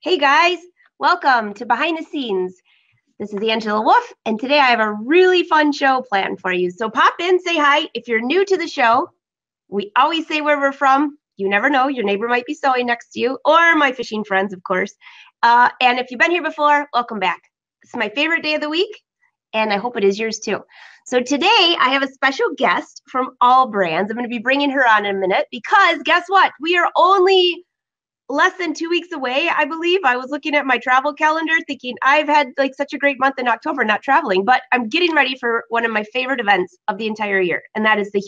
Hey guys, welcome to Behind the Scenes. This is Angela Wolf, and today I have a really fun show planned for you. So pop in, say hi. If you're new to the show, we always say where we're from. You never know, your neighbor might be sewing next to you, or my fishing friends, of course. And if you've been here before, welcome back. This is my favorite day of the week, and I hope it is yours too. So today I have a special guest from Allbrands. I'm going to be bringing her on in a minute because guess what? We are only less than 2 weeks away, I believe. I was looking at my travel calendar thinking I've had like such a great month in October not traveling, but I'm getting ready for one of my favorite events of the entire year, and that is the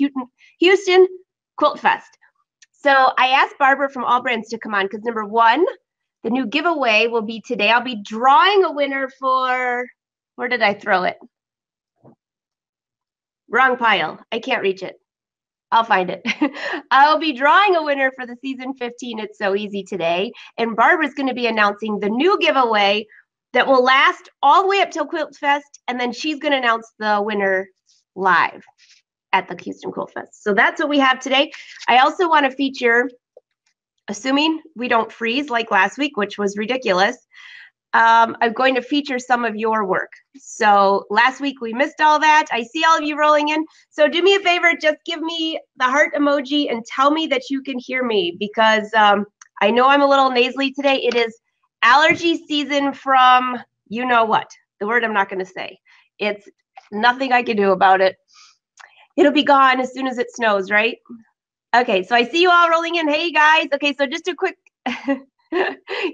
Houston Quilt Fest. So I asked Barbara from Allbrands to come on because number one, the new giveaway will be today. I'll be drawing a winner for, where did I throw it? Wrong pile. I can't reach it. I'll find it. I'll be drawing a winner for the season 15 It's So Easy today. And Barbara's going to be announcing the new giveaway that will last all the way up till Quilt Fest. And then she's going to announce the winner live at the Houston Quilt Fest. So that's what we have today. I also want to feature, assuming we don't freeze like last week, which was ridiculous, I'm going to feature some of your work. So last week we missed all that. I see all of you rolling in. So do me a favor, just give me the heart emoji and tell me that you can hear me because I know I'm a little nasally today. It is allergy season from you know what, the word I'm not going to say. It's nothing I can do about it. It'll be gone as soon as it snows, right? Okay, so I see you all rolling in. Hey guys. Okay, so just a quick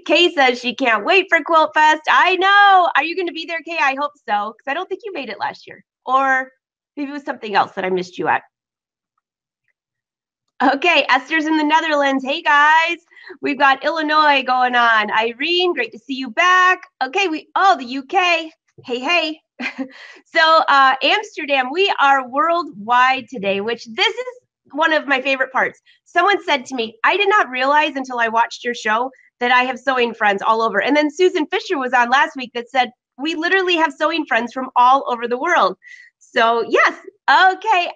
Kay says she can't wait for Quilt Fest. I know. Are you going to be there, Kay? I hope so, because I don't think you made it last year. Or maybe it was something else that I missed you at. Okay, Esther's in the Netherlands. Hey, guys. We've got Illinois going on. Irene, great to see you back. Okay, the UK. Hey, hey. So Amsterdam, we are worldwide today, which this is one of my favorite parts. Someone said to me, I did not realize until I watched your show that I have sewing friends all over. And then Susan Fisher was on last week that said, we literally have sewing friends from all over the world. So yes, okay,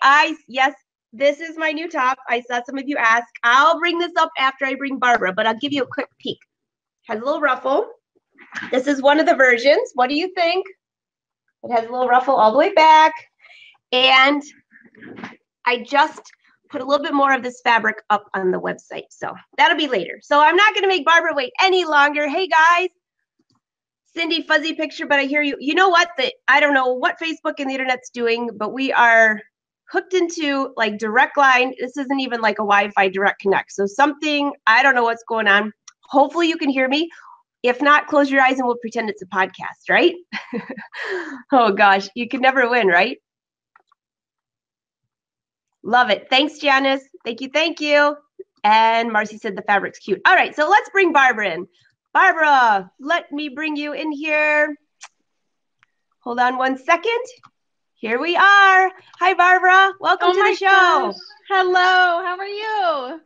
yes, this is my new top. I saw some of you ask. I'll bring this up after I bring Barbara, but I'll give you a quick peek. Has a little ruffle. This is one of the versions. What do you think? It has a little ruffle all the way back. And I just put a little bit more of this fabric up on the website. So that'll be later. So I'm not going to make Barbara wait any longer. Hey guys, Cindy, fuzzy picture, but I hear you. You know what? I don't know what Facebook and the internet's doing, but we are hooked into like direct line. This isn't even like a Wi-Fi direct connect. So something, I don't know what's going on. Hopefully you can hear me. If not, close your eyes and we'll pretend it's a podcast, right? Oh gosh, you can never win, right? Love it. Thanks, Janice. Thank you. Thank you. And Marcy said the fabric's cute. All right, so let's bring Barbara in. Barbara, let me bring you in here. Hold on one second. Here we are. Hi, Barbara. Welcome to the show. Gosh. Hello. How are you?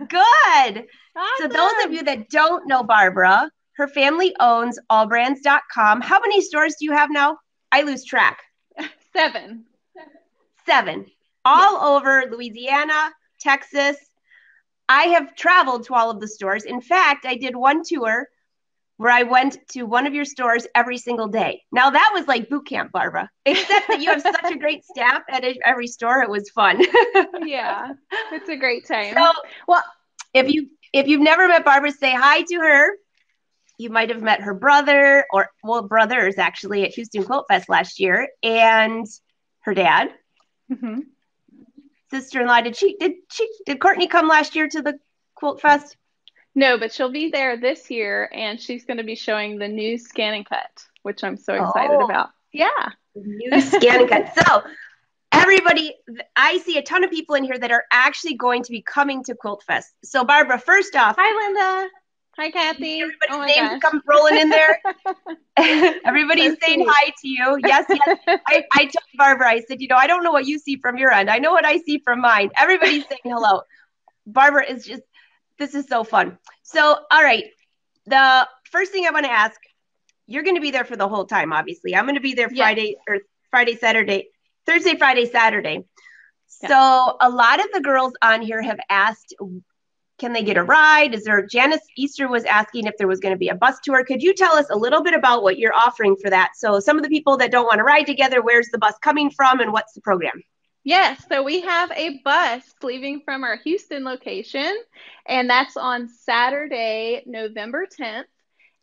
Good. Awesome. So those of you that don't know Barbara, her family owns allbrands.com. How many stores do you have now? I lose track. 7. All over Louisiana, Texas. I have traveled to all of the stores. In fact, I did one tour where I went to one of your stores every single day. Now that was like boot camp, Barbara, except that you have such a great staff at every store. It was fun. Yeah, it's a great time. So, well, if you've never met Barbara, say hi to her. You might have met her brother, brothers actually at Houston Quilt Fest last year, and her dad. Mm-hmm. Sister-in-law, did Courtney come last year to the Quilt Fest? No, but she'll be there this year, and she's going to be showing the new scan and cut, which I'm so excited about. Yeah. New scan and cut. So everybody, I see a ton of people in here that are actually going to be coming to Quilt Fest. So Barbara, first off. Hi, Linda. Hi, Kathy. Everybody's names come rolling in there. Everybody's so saying hi to you. Yes. I told Barbara, I said, I don't know what you see from your end. I know what I see from mine. Everybody's saying hello. Barbara is just, this is so fun. So, all right. The first thing I want to ask, you're going to be there for the whole time, obviously. I'm going to be there Thursday, Friday, Saturday. Yeah. So a lot of the girls on here have asked Can they get a ride? Janice Easter was asking if there was going to be a bus tour. Could you tell us a little bit about what you're offering for that? So some of the people that don't want to ride together, where's the bus coming from and what's the program? Yes, so we have a bus leaving from our Houston location, and that's on Saturday, November 10th,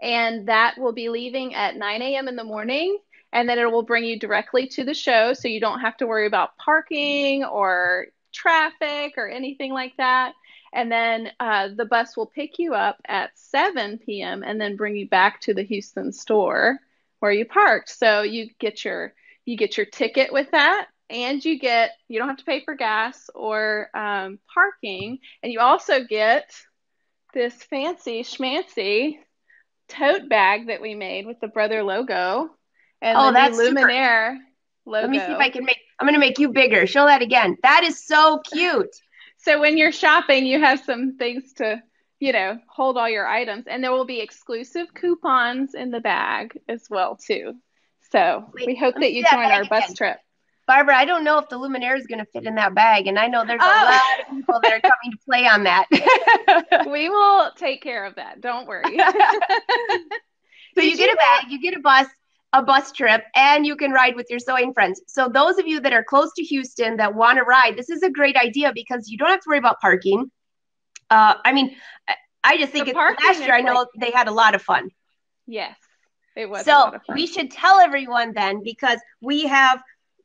and that will be leaving at 9 a.m. in the morning, and then it will bring you directly to the show, so you don't have to worry about parking or traffic or anything like that. And then the bus will pick you up at 7 p.m. and then bring you back to the Houston store where you parked. So you get your ticket with that, and you don't have to pay for gas or parking, and you also get this fancy schmancy tote bag that we made with the Brother logo and the that's Luminaire logo. Let me see if I can I'm going to make you bigger. Show that again. That is so cute. So when you're shopping, you have some things to, hold all your items. And there will be exclusive coupons in the bag as well, too. So we hope that you join our bus trip. Barbara, I don't know if the Luminaire is going to fit in that bag. And I know there's a lot of people that are coming to play on that. We will take care of that. Don't worry. So you get a bag, you get a bus trip, and you can ride with your sewing friends. So those of you that are close to Houston that want to ride, this is a great idea because you don't have to worry about parking. I just think last year I know they had a lot of fun. Yes, it was a lot of fun. We should tell everyone then, because we have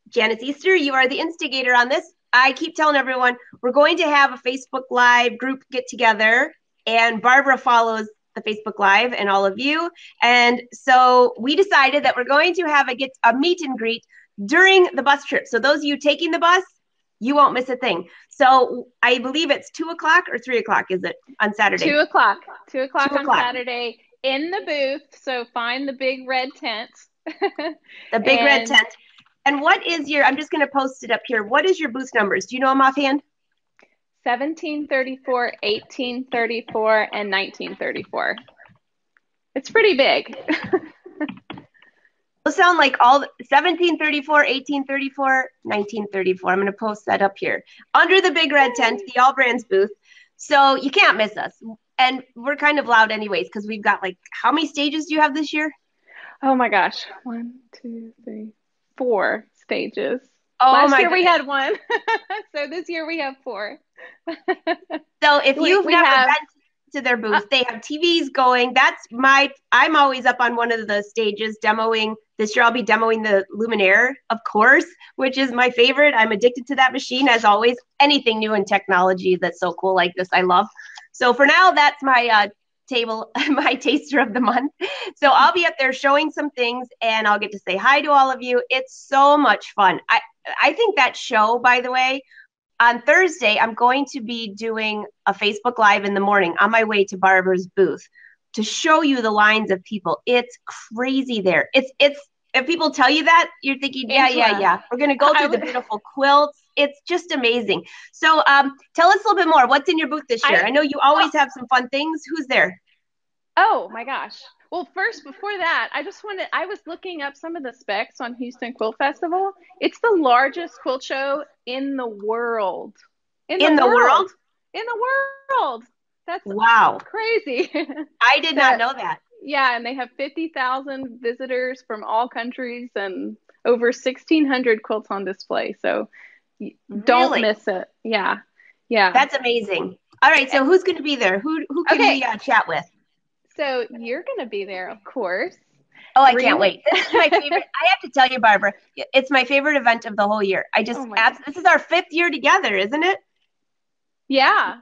Janice Easter, you are the instigator on this. I keep telling everyone we're going to have a Facebook Live group get together, and Barbara follows the Facebook Live and all of you. And so we decided that we're going to have a meet and greet during the bus trip. So those of you taking the bus, you won't miss a thing. So I believe it's 2:00 or 3:00, is it, on Saturday? 2:00. 2:00 on Saturday in the booth. So find the big red tent. The big red tent. And what is I'm just going to post it up here. What is your booth numbers? Do you know them offhand? 1734, 1834, and 1934. It's pretty big. It'll sound like all 1734, 1834, 1934. I'm going to post that up here under the big red tent, the Allbrands booth. So you can't miss us. And we're kind of loud anyways, because we've got how many stages do you have this year? Oh my gosh. 1, 2, 3, 4 stages. Oh, Last year we had 1. So this year we have 4. So if you've never been to their booth, they have TVs going. I'm always up on one of the stages demoing. This year I'll be demoing the Luminaire, of course, which is my favorite. I'm addicted to that machine, as always. Anything new in technology that's so cool like this, I love. So for now, that's my table, my taster of the month. So I'll be up there showing some things, and I'll get to say hi to all of you. It's so much fun. I think that show, by the way, on Thursday, I'm going to be doing a Facebook Live in the morning on my way to Barbara's booth to show you the lines of people. It's crazy there. It's if people tell you that, you're thinking, yeah. We're going to go through the beautiful quilts. It's just amazing. So tell us a little bit more. What's in your booth this year? I know you always have some fun things. Who's there? Oh my gosh. Well, first, before that, I was looking up some of the specs on Houston Quilt Festival. It's the largest quilt show in the world. In the world? In the world. That's crazy. I did not know that. Yeah, and they have 50,000 visitors from all countries and over 1,600 quilts on display. So don't miss it. Yeah. That's amazing. All right, so who's going to be there? Who can we chat with? So you're going to be there, of course. Oh, I can't wait. This is my favorite. I have to tell you, Barbara, it's my favorite event of the whole year. This is our 5th year together, isn't it? Yeah.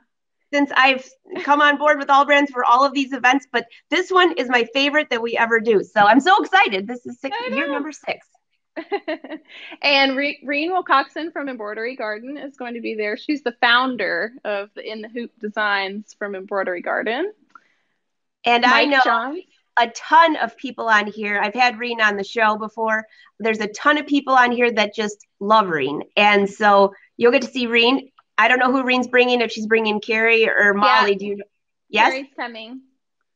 Since I've come on board with Allbrands for all of these events, but this one is my favorite that we ever do. So I'm so excited. This is year number 6. And Reen Wilcoxon from Embroidery Garden is going to be there. She's the founder of the In the Hoop Designs from Embroidery Garden. And I know a ton of people on here. I've had Reen on the show before. There's a ton of people on here that just love Reen. And so you'll get to see Reen. I don't know who Reen's bringing, if she's bringing Carrie or Molly. Do you know? Yes? Carrie's coming.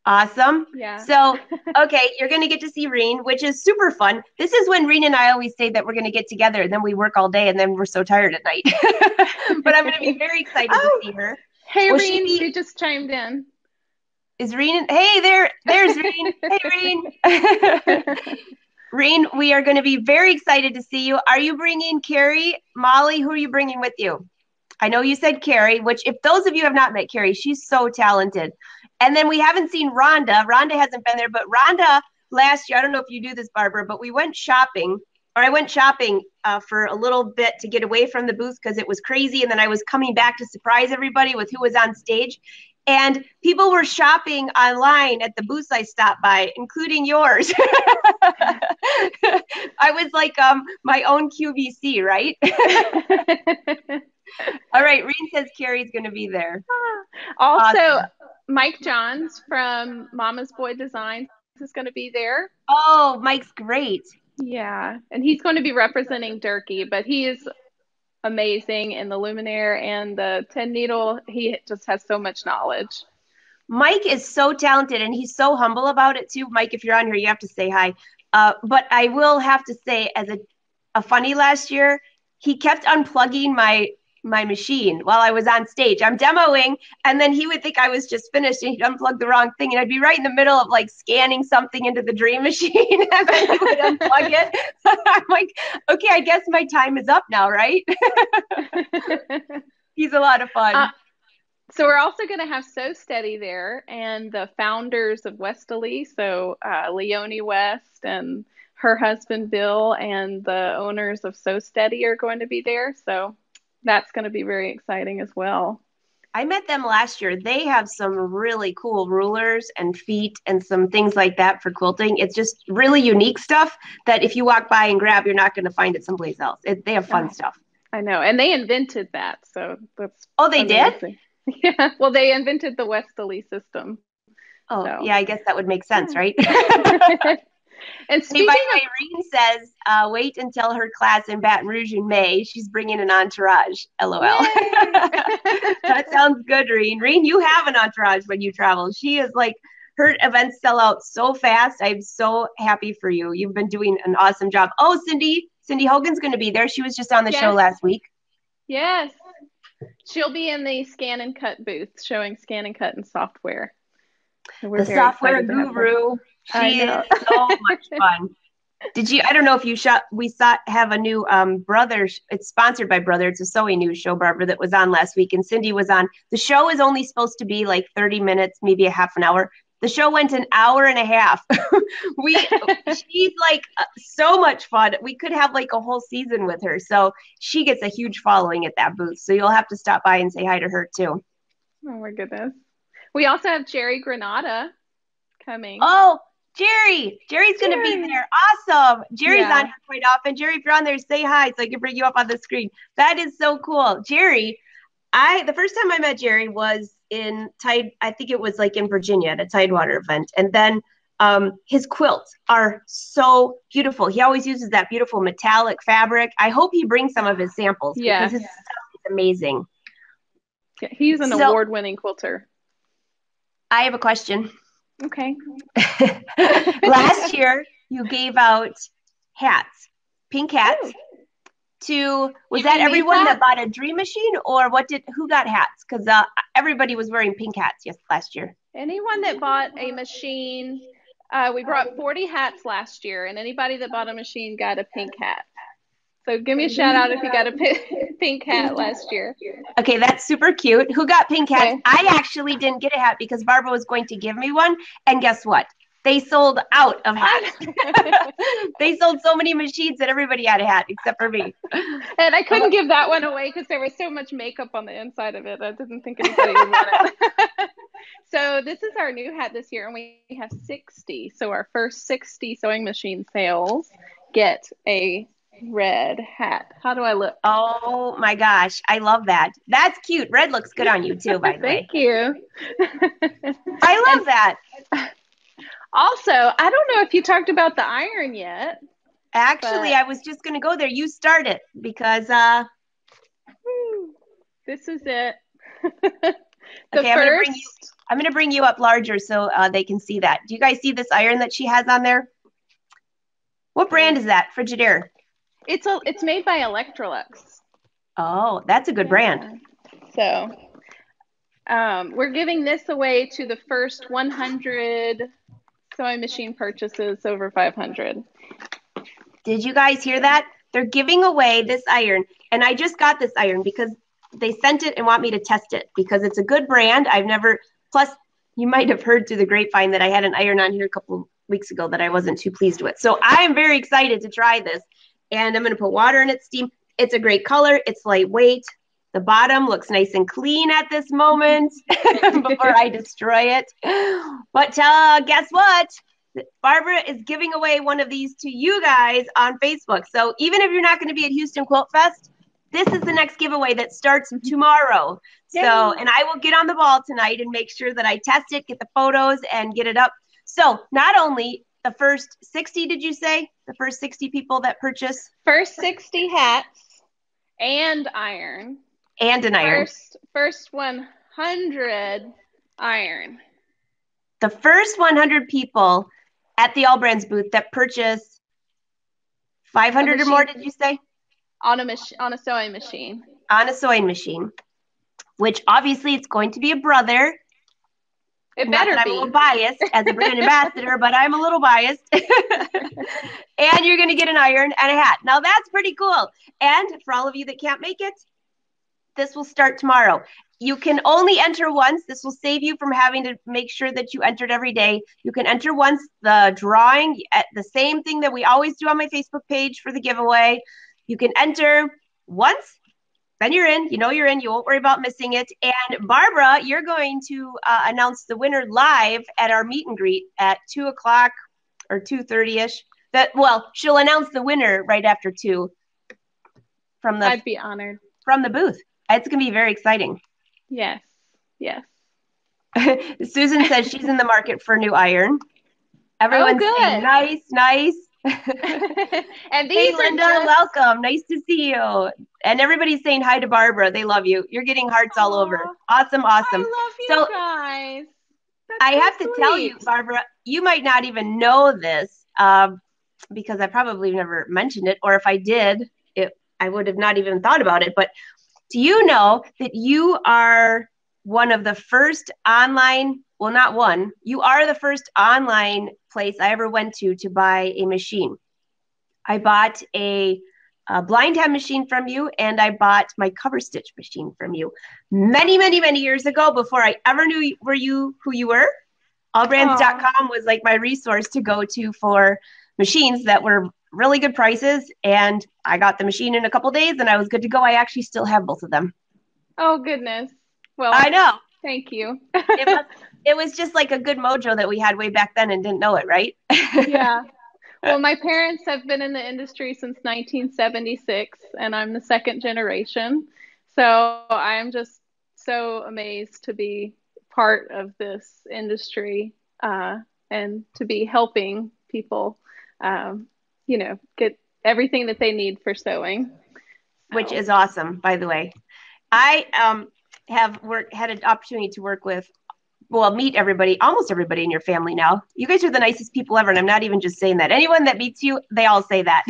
Awesome. Yeah. So, okay, you're going to get to see Reen, which is super fun. This is when Reen and I always say that we're going to get together, and then we work all day, and then we're so tired at night. But I'm going to be very excited to see her. Hey, Will she Reen, be? who just chimed in. Is Reen? Hey, there's Reen. Hey, Reen. Reen, we are going to be very excited to see you. Are you bringing Carrie, Molly? Who are you bringing with you? I know you said Carrie, which if those of you have not met Carrie, she's so talented. And then we haven't seen Rhonda. Rhonda hasn't been there, but Rhonda last year, I don't know if you do this, Barbara, but we went shopping, or I went shopping for a little bit to get away from the booth because it was crazy. And then I was coming back to surprise everybody with who was on stage. And people were shopping online at the booths I stopped by, including yours. I was like my own QVC, right? All right, Reen says Carrie's going to be there. Also, Awesome. Mike Johns from Mama's Boy Designs is going to be there. Oh, Mike's great. Yeah, and he's going to be representing Durkee, but he is amazing in the luminaire and the 10 needle. He just has so much knowledge. Mike is so talented and he's so humble about it too. Mike, if you're on here, you have to say hi. But I will have to say, as a funny last year, he kept unplugging my machine while I was on stage. I'm demoing, and then he would think I was just finished, and he'd unplug the wrong thing, and I'd be right in the middle of like scanning something into the dream machine, and then he would unplug it. I'm like, okay, I guess my time is up now, right? He's a lot of fun. So we're also going to have So Steady there, and the founders of Westerly, so Leonie West and her husband Bill, and the owners of So Steady are going to be there. So that's going to be very exciting as well. I met them last year. They have some really cool rulers and feet and some things like that for quilting. It's just really unique stuff that if you walk by and grab, you're not going to find it someplace else. They have fun stuff. I know. And they invented that. So that's Oh, they amazing. did? Yeah. Well, they invented the Westerly system. Oh, so. Yeah, I guess that would make sense, right? And hey, by the way, Reen says, wait until her class in Baton Rouge in May. She's bringing an entourage. LOL. That sounds good, Reen. Reen, you have an entourage when you travel. She is like, her events sell out so fast. I'm so happy for you. You've been doing an awesome job. Oh, Cindy Hogan's going to be there. She was just on the show last week. Yes. She'll be in the scan and cut booth showing scan and cut and software. The software guru. She is so much fun. I don't know if you have a new Brothers. It's sponsored by Brother. It's a sewing news show, Barbara, that was on last week. And Cindy was on. The show is only supposed to be like 30 minutes, maybe a half an hour. The show went an hour and a half. She's like so much fun. We could have like a whole season with her. So she gets a huge following at that booth. So you'll have to stop by and say hi to her too. Oh my goodness. We also have Jerry Granada coming. Oh, Jerry's going to be there. Awesome. Jerry's on here quite often. Jerry, if you're on there, say hi so I can bring you up on the screen. That is so cool. Jerry, the first time I met Jerry was I think it was like in Virginia at a Tidewater event. And then his quilts are so beautiful. He always uses that beautiful metallic fabric. I hope he brings some of his samples because his stuff is amazing. Yeah, he's an award-winning quilter. I have a question. Okay. Last year, you gave out hats, pink hats. Was that everyone that bought a dream machine, or who got hats? Because everybody was wearing pink hats last year. Anyone that bought a machine, we brought 40 hats last year, and anybody that bought a machine got a pink hat. So give me a shout out if you got a pink hat last year. Okay, that's super cute. Who got pink hats? Okay. I actually didn't get a hat because Barbara was going to give me one. And guess what? They sold out of hats. They sold so many machines that everybody had a hat except for me. And I couldn't give that one away because there was so much makeup on the inside of it. I didn't think anybody would want it. So this is our new hat this year, and we have 60. So our first 60 sewing machine sales get a red hat. How do I look? Oh my gosh, I love that. That's cute. Red looks good on you too, by the way. Thank you. I love that. Also, I don't know if you talked about the iron yet. Actually, I was just going to go there. You start it because this is it. Okay, I'm going to bring you up larger so they can see that. Do you guys see this iron that she has on there? What brand is that? Frigidaire. It's made by Electrolux. Oh, that's a good brand. So We're giving this away to the first 100 sewing machine purchases over 500. Did you guys hear that? They're giving away this iron. And I just got this iron because they sent it and want me to test it because it's a good brand. Plus you might have heard through the grapevine that I had an iron on here a couple weeks ago that I wasn't too pleased with. So I am very excited to try this. And I'm going to put water in its steam. It's a great color. It's lightweight. The bottom looks nice and clean at this moment before I destroy it. But guess what? Barbara is giving away one of these to you guys on Facebook. So even if you're not going to be at Houston Quilt Fest, this is the next giveaway that starts tomorrow. Yay. So, and I will get on the ball tonight and make sure that I test it, get the photos, and get it up. So not only the first 60, did you say? The first 60 people that purchase? First 60 hats and iron. And an iron. First 100 iron. The first 100 people at the Allbrands booth that purchase 500 or more, did you say? On a sewing machine. On a sewing machine, which obviously it's going to be a brother. It better be. I'm a little biased as a brand ambassador, but I'm a little biased. And you're going to get an iron and a hat. Now that's pretty cool. And for all of you that can't make it, this will start tomorrow. You can only enter once. This will save you from having to make sure that you entered every day. You can enter once. The drawing, at the same thing that we always do on my Facebook page for the giveaway. You can enter once, then you're in. You know you're in. You won't worry about missing it. And Barbara, you're going to announce the winner live at our meet and greet at 2 o'clock or 2:30ish. She'll announce the winner right after 2. I'd be honored. From the booth. It's going to be very exciting. Yes. Yes. Susan says she's in the market for a new iron. Everyone's saying nice. And hey, Linda, welcome. Nice to see you. And everybody's saying hi to Barbara. They love you. You're getting hearts all over. Awesome. I love you guys. I have to tell you, Barbara, you might not even know this because I probably never mentioned it. Or if I did, I would have not even thought about it. But do you know that you are one of the first online, well, not one, you are the first online place I ever went to buy a machine. I bought a blind hem machine from you, and I bought my cover stitch machine from you many, many, many years ago before I ever knew who you were. Allbrands.com was like my resource to go to for machines that were really good prices, and I got the machine in a couple days and I was good to go. I actually still have both of them. Oh goodness. Well, I know. Thank you. It was just like a good mojo that we had way back then and didn't know it, right? Yeah. Well, my parents have been in the industry since 1976 and I'm the second generation. So I'm just so amazed to be part of this industry and to be helping people get everything that they need for sewing. Which is awesome, by the way. I have had an opportunity to work with, meet almost everybody in your family now. You guys are the nicest people ever, and I'm not even just saying that. Anyone that meets you, they all say that.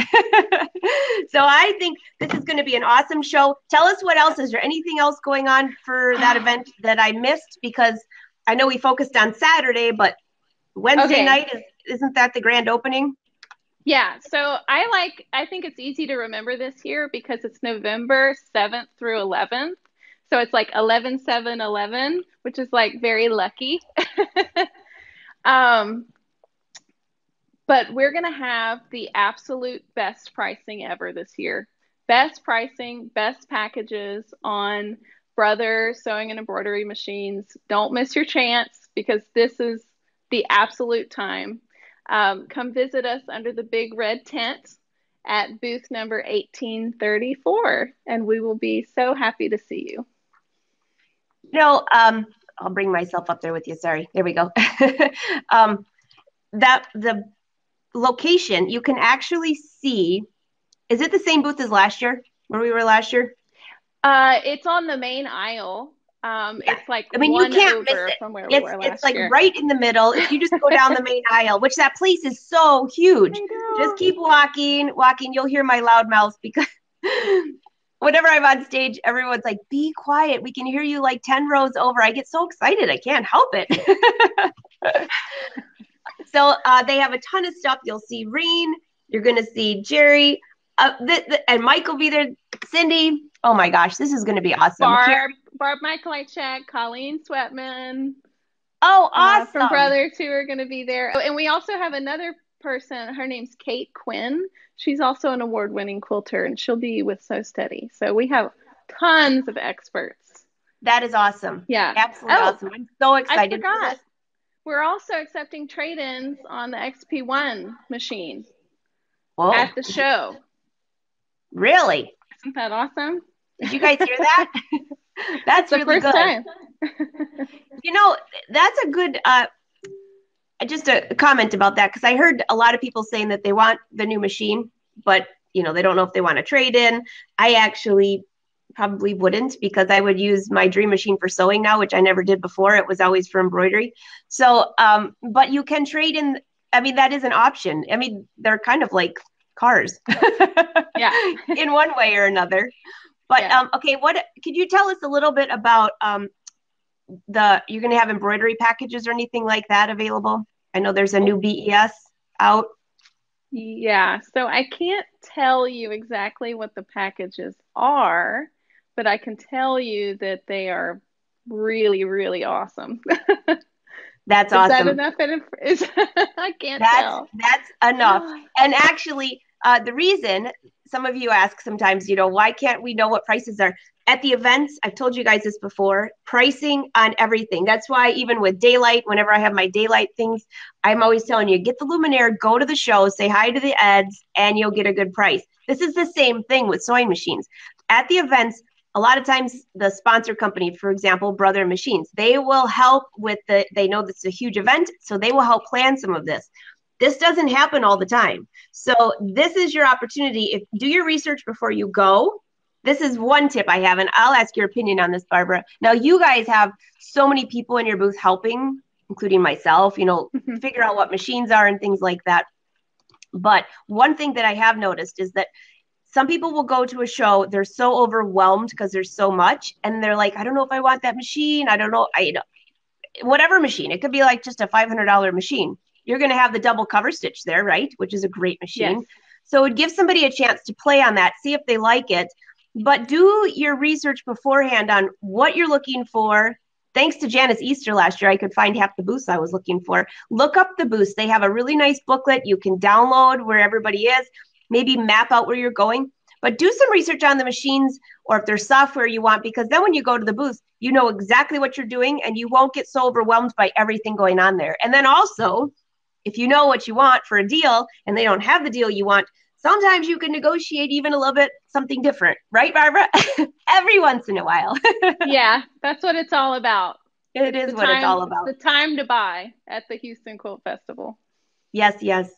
So I think this is going to be an awesome show. Tell us what else. Is there anything else going on for that event that I missed? Because I know we focused on Saturday, but Wednesday night, isn't that the grand opening? Yeah, so I think it's easy to remember this year because it's November 7th through 11th. So it's like 11-7-11, which is like very lucky. But we're going to have the absolute best pricing ever this year. Best pricing, best packages on Brother sewing and embroidery machines. Don't miss your chance because this is the absolute time. Come visit us under the big red tent at booth number 1834, and we will be so happy to see you. I'll bring myself up there with you. Sorry. There we go. That the location, you can actually see, is it the same booth as last year, where we were last year? It's on the main aisle. It's like you can't miss it. From where we were last it's like year. right in the middle. If you just go down the main aisle, which that place is so huge. Just keep walking. You'll hear my loud mouth because whenever I'm on stage, everyone's like, be quiet. We can hear you like 10 rows over. I get so excited. I can't help it. So they have a ton of stuff. You'll see Reen. You're going to see Jerry. And Mike will be there. Cindy. Oh my gosh, this is going to be awesome. Barb Michaelchek, Colleen Sweatman. Oh, awesome. From Brothers who are going to be there. And we also have another person. Her name's Kate Quinn. She's also an award-winning quilter, and she'll be with So Steady. So we have tons of experts. That is awesome. Yeah. Absolutely awesome. I'm so excited. I forgot. We're also accepting trade-ins on the XP1 machine at the show. Really? Isn't that awesome? Did you guys hear that? That's the really first good. Time. You know, that's a good, just a comment about that, because I heard a lot of people saying that they want the new machine, but, you know, they don't know if they want to trade in. I actually probably wouldn't, because I would use my dream machine for sewing now, which I never did before. It was always for embroidery. So, but you can trade in. I mean, that is an option. I mean, they're kind of like cars. Yeah. In one way or another. But yeah. Okay, could you tell us a little bit about you're going to have embroidery packages or anything like that available? I know there's a new BES out. Yeah, so I can't tell you exactly what the packages are, but I can tell you that they are really, really awesome. That's awesome. Is that enough? I can't tell. That's enough. And actually, the reason some of you ask sometimes, you know, why can't we know what prices are? At the events, I've told you guys this before, pricing on everything. That's why even with Daylight, whenever I have my Daylight things, I'm always telling you, get the Luminaire, go to the show, say hi to the Eds, and you'll get a good price. This is the same thing with sewing machines. At the events, a lot of times the sponsor company, for example, Brother Machines, they will help with they know this is a huge event, so they will help plan some of this. This doesn't happen all the time. So this is your opportunity. Do your research before you go. This is one tip I have, and I'll ask your opinion on this, Barbara. Now, you guys have so many people in your booth helping, including myself, you know, figure out what machines are and things like that. But one thing that I have noticed is that some people will go to a show, they're so overwhelmed because there's so much, and they're like, I don't know if I want that machine. I don't know. Whatever machine. It could be like just a $500 machine. You're going to have the double cover stitch there, right? Which is a great machine. Yes. So it would give somebody a chance to play on that, see if they like it. But do your research beforehand on what you're looking for. Thanks to Janice Easter last year, I could find half the booths I was looking for. Look up the booths. They have a really nice booklet you can download where everybody is. Maybe map out where you're going. But do some research on the machines, or if there's software you want, because then when you go to the booth, you know exactly what you're doing and you won't get so overwhelmed by everything going on there. And then also, if you know what you want for a deal and they don't have the deal you want, sometimes you can negotiate even a little bit something different. Right, Barbara? Every once in a while. Yeah, that's what it's all about. It is what it's all about. The time to buy at the Houston Quilt Festival. Yes, yes.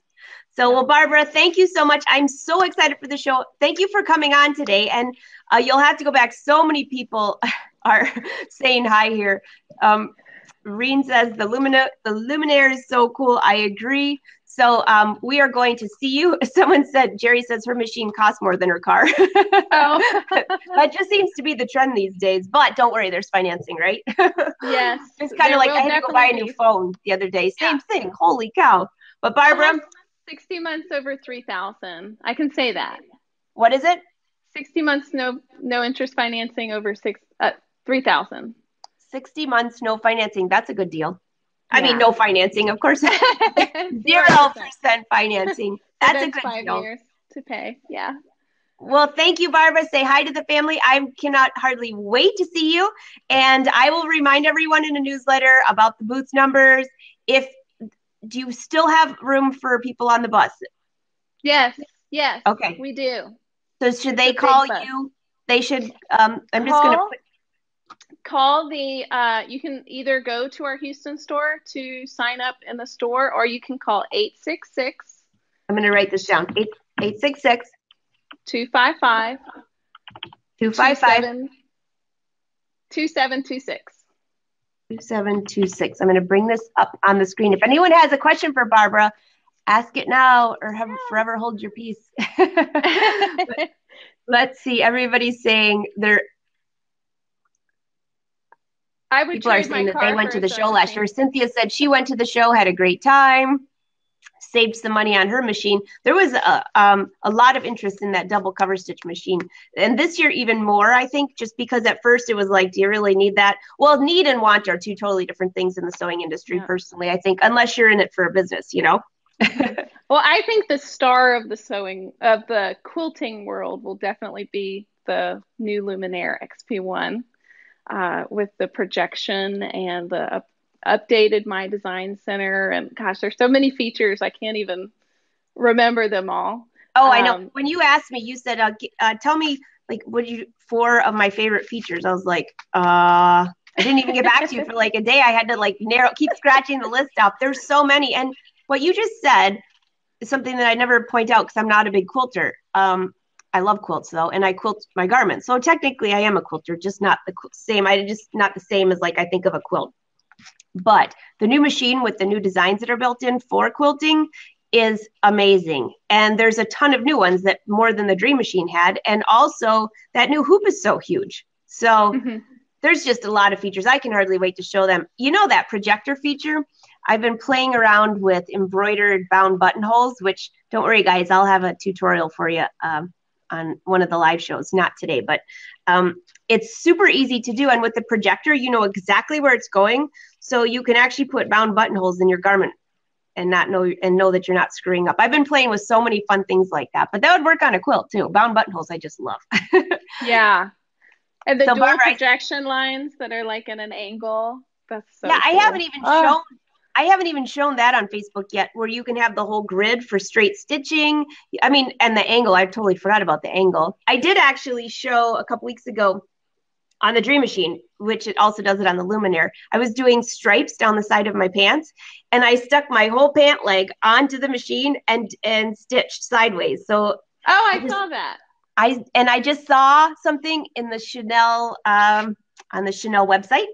So, well, Barbara, thank you so much. I'm so excited for the show. Thank you for coming on today. And you'll have to go back. So many people are saying hi here. Reen says the Luminaire is so cool. I agree. So we are going to see you. Someone said, Jerry says her machine costs more than her car. Oh. That just seems to be the trend these days. But don't worry, there's financing, right? Yes. It's kind of like I had to go buy a new phone the other day. Same thing. Holy cow. But Barbara. 60 months over 3,000. I can say that. What is it? 60 months, no interest financing over 3,000. 60 months, no financing. That's a good deal. Yeah. I mean, no financing, of course. 0% financing. That's a good 5 deal. Years to pay. Yeah. Well, thank you, Barbara. Say hi to the family. I cannot hardly wait to see you. And I will remind everyone in a newsletter about the booth numbers. Do you still have room for people on the bus? Yes. Okay. We do. So should they call you? They should. I'm just going to call the. You can either go to our Houston store to sign up in the store, or you can call 866. I'm going to write this down. 866 255 2726. 2726. I'm going to bring this up on the screen. If anyone has a question for Barbara, ask it now or forever hold your peace. Let's see. Everybody's saying I would people are trade my saying that they car went for to a the show sewing last year. machine. Cynthia said she went to the show, had a great time, saved some money on her machine. There was a lot of interest in that double cover stitch machine. And this year, even more, I think, just because at first it was like, do you really need that? Well, need and want are two totally different things in the sewing industry, Yeah. personally, I think, unless you're in it for a business, you know? Well, I think the star of the quilting world will definitely be the new Luminaire XP1 with the projection and the updated My Design Center. And gosh, there's so many features, I can't even remember them all. Oh, I know. When you asked me, you said, tell me, like, four of my favorite features. I was like, I didn't even get back to you for like a day. I had to like keep scratching the list off. There's so many. And what you just said is something that I never point out because I'm not a big quilter. I love quilts though, and I quilt my garments. So technically I am a quilter, just not the same. I just not the same as like I think of a quilt. But the new machine with the new designs that are built in for quilting is amazing. And there's a ton of new ones that more than the Dream Machine had. And also that new hoop is so huge. So there's just a lot of features. I can hardly wait to show them. You know, that projector feature, I've been playing around with embroidered bound buttonholes, which don't worry guys, I'll have a tutorial for you on one of the live shows, not today, but it's super easy to do. And with the projector, you know exactly where it's going. So you can actually put bound buttonholes in your garment and know that you're not screwing up. I've been playing with so many fun things like that, but that would work on a quilt too. Bound buttonholes, I just love. Yeah. And the So dual Barbara, projection lines that are like in an angle. That's so yeah, cool. I haven't even shown that on Facebook yet, where you can have the whole grid for straight stitching. I mean, and the angle, I totally forgot about the angle. I did actually show a couple weeks ago on the Dream Machine, which it also does it on the Luminaire. I was doing stripes down the side of my pants, and I stuck my whole pant leg onto the machine and stitched sideways. So I saw that. I just saw something in the Chanel on the Chanel website.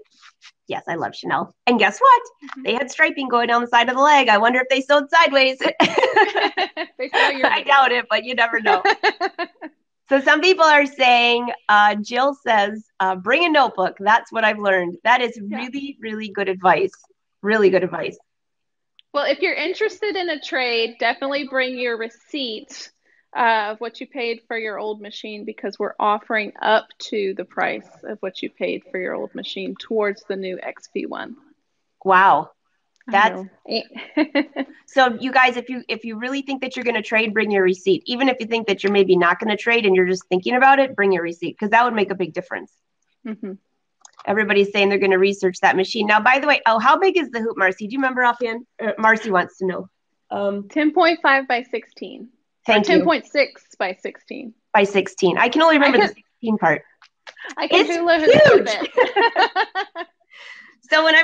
Yes, I love Chanel. And guess what? They had striping going down the side of the leg. I wonder if they sewed sideways. I doubt it, but you never know. So some people are saying, Jill says, bring a notebook. That's what I've learned. That is really, really good advice. Really good advice. Well, if you're interested in a trade, definitely bring your receipt of what you paid for your old machine, because we're offering up to the price of what you paid for your old machine towards the new XP1. Wow. That's so you guys, if you really think that you're going to trade, bring your receipt. Even if you think that you're maybe not going to trade and you're just thinking about it, bring your receipt, because that would make a big difference. Everybody's saying they're going to research that machine. Now, by the way, how big is the hoop, Marcy? Do you remember offhand? Marcy wants to know. 10.5 by 16. Thank you. 10.6 by 16. By 16. I can only remember the 16 part. I can do a little bit. So when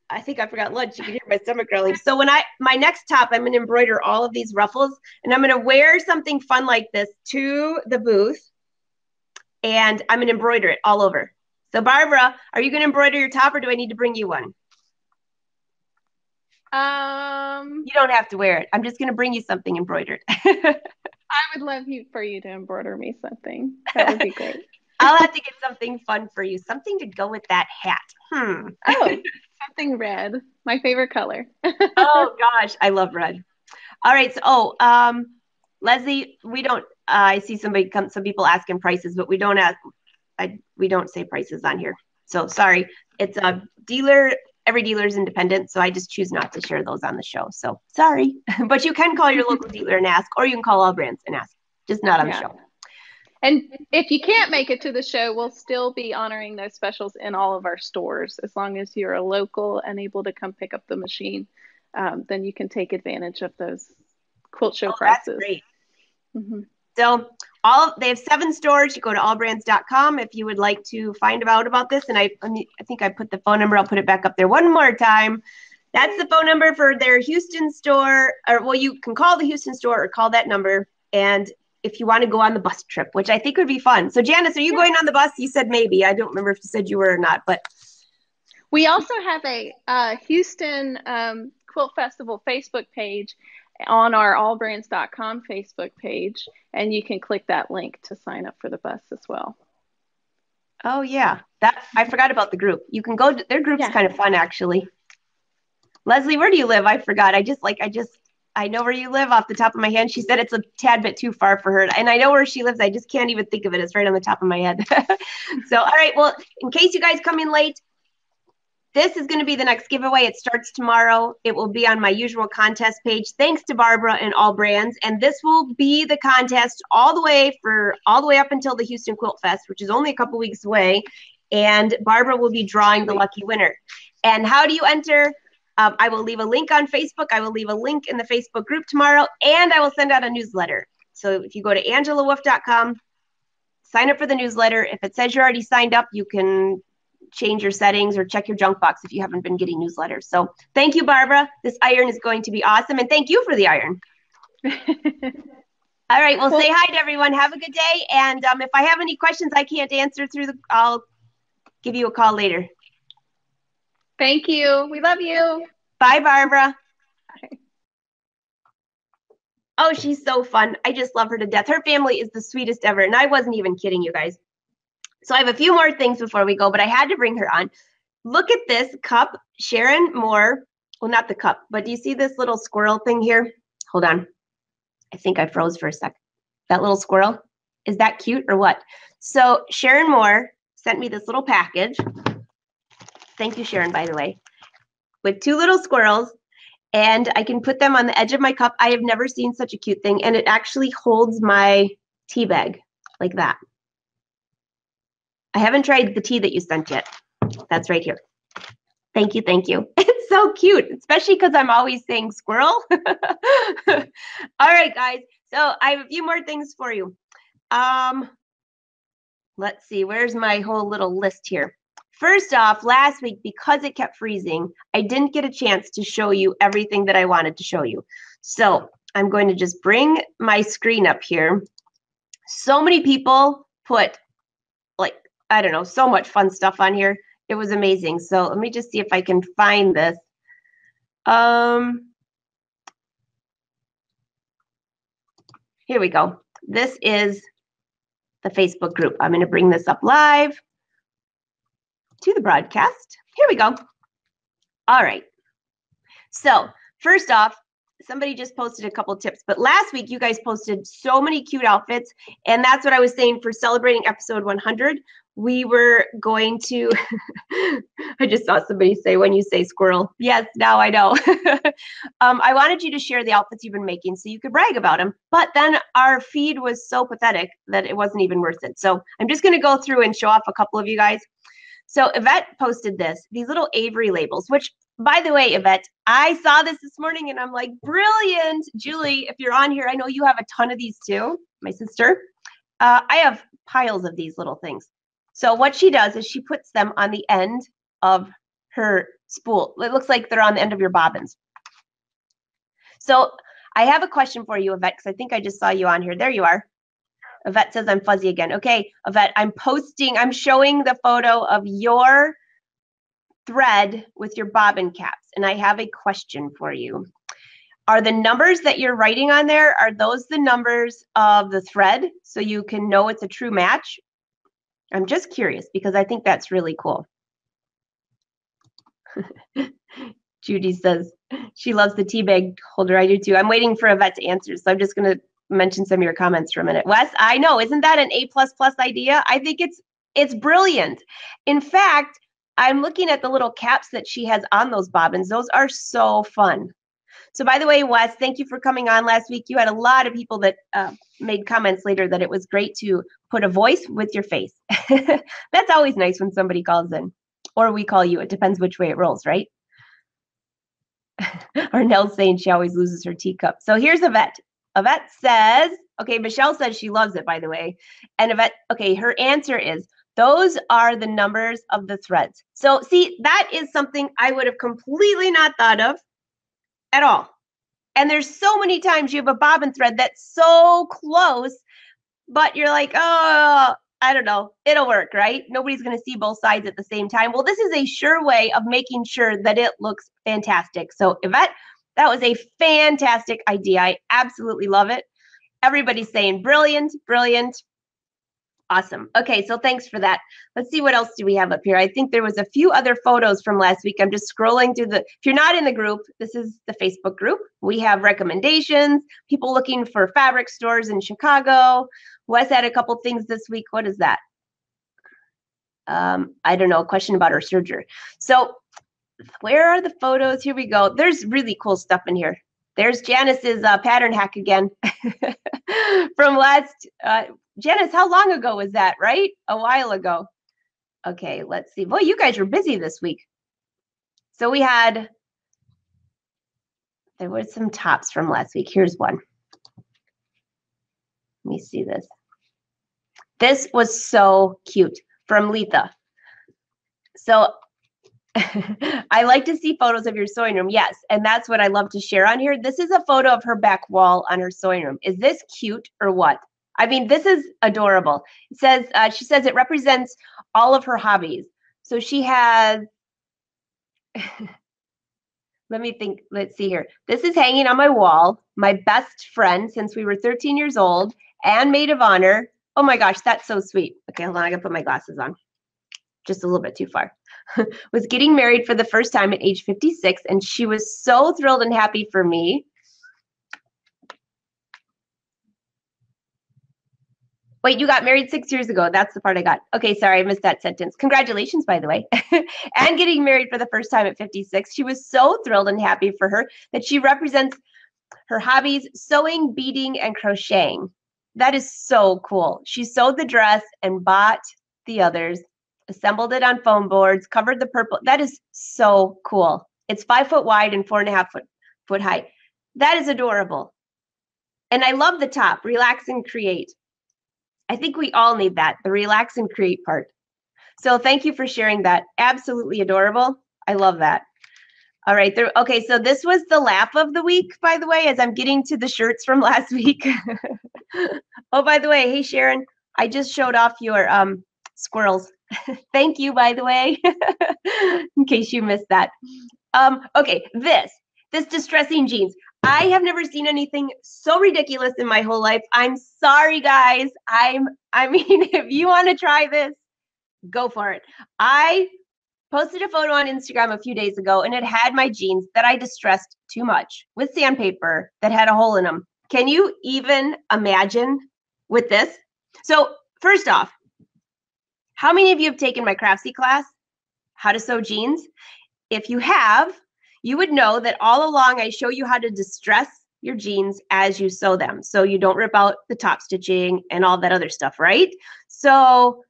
I think I forgot lunch. You can hear my stomach growling. So when my next top, I'm going to embroider all of these ruffles, and I'm going to wear something fun like this to the booth, and I'm going to embroider it all over. So Barbara, are you going to embroider your top, or do I need to bring you one? You don't have to wear it. I'm just going to bring you something embroidered. I would love for you to embroider me something. That would be great. I'll have to get something fun for you. Something to go with that hat. Oh, something red. My favorite color. Oh gosh, I love red. All right. So, Leslie, we don't. I see some people asking prices, but we don't we don't say prices on here. So sorry. It's a dealer. Every dealer is independent, so I just choose not to share those on the show. So sorry, but you can call your local dealer and ask, or you can call Allbrands and ask. Just not on the show. And if you can't make it to the show, we'll still be honoring those specials in all of our stores. As long as you're a local and able to come pick up the machine, then you can take advantage of those quilt show prices. That's great. So they have 7 stores. You go to allbrands.com if you would like to find out about this. And I think I put the phone number. I'll put it back up there one more time. That's the phone number for their Houston store. You can call the Houston store or call that number. And if you want to go on the bus trip, which I think would be fun. So Janice, are you going on the bus? You said maybe. I don't remember if you said you were or not, but. We also have a Houston Quilt Festival Facebook page, on our allbrands.com Facebook page, and you can click that link to sign up for the bus as well. Oh yeah, that I forgot about the group. You can go. Their group's kind of fun, actually. Leslie, where do you live? I forgot. I know where you live off the top of my head. She said it's a tad bit too far for her, and I know where she lives. I just can't even think of it. It's right on the top of my head. So, all right. Well, in case you guys come in late, this is going to be the next giveaway. It starts tomorrow. It will be on my usual contest page. Thanks to Barbara and Allbrands. And this will be the contest all the way up until the Houston Quilt Fest, which is only a couple weeks away. And Barbara will be drawing the lucky winner. And how do you enter? I will leave a link on Facebook. I will leave a link in the Facebook group tomorrow, and I will send out a newsletter. So if you go to angelawolf.com, sign up for the newsletter. If it says you're already signed up, you can change your settings or check your junk box if you haven't been getting newsletters. So thank you, Barbara. This iron is going to be awesome. And thank you for the iron. All right. Well, say hi to everyone. Have a good day. And if I have any questions I can't answer I'll give you a call later. Thank you. We love you. Bye, Barbara. Bye. Oh, she's so fun. I just love her to death. Her family is the sweetest ever. And I wasn't even kidding, you guys. So I have a few more things before we go, but I had to bring her on. Look at this cup. Sharon Moore. Well, not the cup, but do you see this little squirrel thing here? Hold on. I think I froze for a sec. That little squirrel. Is that cute or what? So Sharon Moore sent me this little package. Thank you, Sharon, by the way, with two little squirrels, and I can put them on the edge of my cup. I have never seen such a cute thing, and it actually holds my tea bag like that. I haven't tried the tea that you sent yet. That's right here. Thank you, thank you. It's so cute, especially because I'm always saying squirrel. All right, guys, so I have a few more things for you. Let's see, where's my whole little list here? First off, last week, because it kept freezing, I didn't get a chance to show you everything that I wanted to show you. So I'm going to just bring my screen up here. So many people put, like, I don't know, so much fun stuff on here. It was amazing. So let me just see if I can find this. Here we go. This is the Facebook group. I'm going to bring this up live to the broadcast. Here we go. All right. So first off, somebody just posted a couple tips, but last week you guys posted so many cute outfits, and that's what I was saying for celebrating episode 100. We were going to, I just saw somebody say, when you say squirrel, yes, now I know. I wanted you to share the outfits you've been making so you could brag about them, but then our feed was so pathetic that it wasn't even worth it. So I'm just going to go through and show off a couple of you guys. So Yvette posted these little Avery labels, which, by the way, Yvette, I saw this morning and I'm like, brilliant. Julie, if you're on here, I know you have a ton of these too, my sister. I have piles of these little things. So what she does is she puts them on the end of her spool. It looks like they're on the end of your bobbins. So I have a question for you, Yvette, because I think I just saw you on here. There you are. Yvette says I'm fuzzy again. Okay, Yvette, I'm showing the photo of your thread with your bobbin caps, and I have a question for you. Are the numbers that you're writing on there, are those the numbers of the thread so you can know it's a true match? I'm just curious because I think that's really cool. Judy says she loves the tea bag holder. I do too. I'm waiting for Yvette to answer, so I'm just going to mention some of your comments for a minute. Wes, I know, isn't that an A++ idea? I think it's brilliant. In fact, I'm looking at the little caps that she has on those bobbins. Those are so fun. So by the way, Wes, thank you for coming on last week. You had a lot of people that made comments later that it was great to put a voice with your face. That's always nice when somebody calls in, or we call you. It depends which way it rolls, right? Arnell's saying she always loses her teacup. So here's Yvette. Yvette says, okay, Michelle says she loves it, by the way. And Yvette, okay, her answer is, those are the numbers of the threads. So see, that is something I would have completely not thought of at all. And there's so many times you have a bobbin thread that's so close, but you're like, oh, I don't know, it'll work, right? Nobody's going to see both sides at the same time. Well, this is a sure way of making sure that it looks fantastic. So Yvette, That was a fantastic idea. I absolutely love it. Everybody's saying brilliant, brilliant. Awesome. Okay, so thanks for that. Let's see what else do we have up here. I think there was a few other photos from last week. I'm just scrolling through if you're not in the group, this is the Facebook group. We have recommendations, people looking for fabric stores in Chicago. Wes had a couple things this week. What is that? I don't know, a question about our serger. So where are the photos? Here we go. There's really cool stuff in here. There's Janice's pattern hack again from last, Janice, how long ago was that, right? A while ago. Okay, let's see. Boy, you guys were busy this week. So there were some tops from last week. Here's one. Let me see this. This was so cute from Letha. So I like to see photos of your sewing room. Yes, and that's what I love to share on here. This is a photo of her back wall on her sewing room. Is this cute or what? I mean, this is adorable. It says, she says it represents all of her hobbies. So she has, let me think, let's see here. This is hanging on my wall. My best friend since we were 13 years old and maid of honor. Oh my gosh, that's so sweet. Okay, hold on, I gotta put my glasses on. Just a little bit too far. Was getting married for the first time at age 56, and she was so thrilled and happy for me. Wait, you got married 6 years ago. That's the part I got. Okay, sorry, I missed that sentence. Congratulations, by the way. And getting married for the first time at 56. She was so thrilled and happy for her that she represents her hobbies, sewing, beading, and crocheting. That is so cool. She sewed the dress and bought the others, assembled it on foam boards, covered the purple. That is so cool. It's 5 foot wide and 4.5 foot high. That is adorable. And I love the top, relax and create. I think we all need that, the relax and create part. So thank you for sharing that. Absolutely adorable. I love that. All right. Okay, so this was the laugh of the week, by the way, as I'm getting to the shirts from last week. Oh, by the way, hey, Sharon, I just showed off your squirrels. Thank you, by the way, in case you missed that. Okay, this distressing jeans. I have never seen anything so ridiculous in my whole life. I'm sorry, guys. I mean, if you want to try this, go for it. I posted a photo on Instagram a few days ago, and it had my jeans that I distressed too much with sandpaper that had a hole in them. Can you even imagine with this? So first off, how many of you have taken my Craftsy class, How to Sew Jeans? If you have, you would know that all along I show you how to distress your jeans as you sew them, so you don't rip out the top stitching and all that other stuff, right? So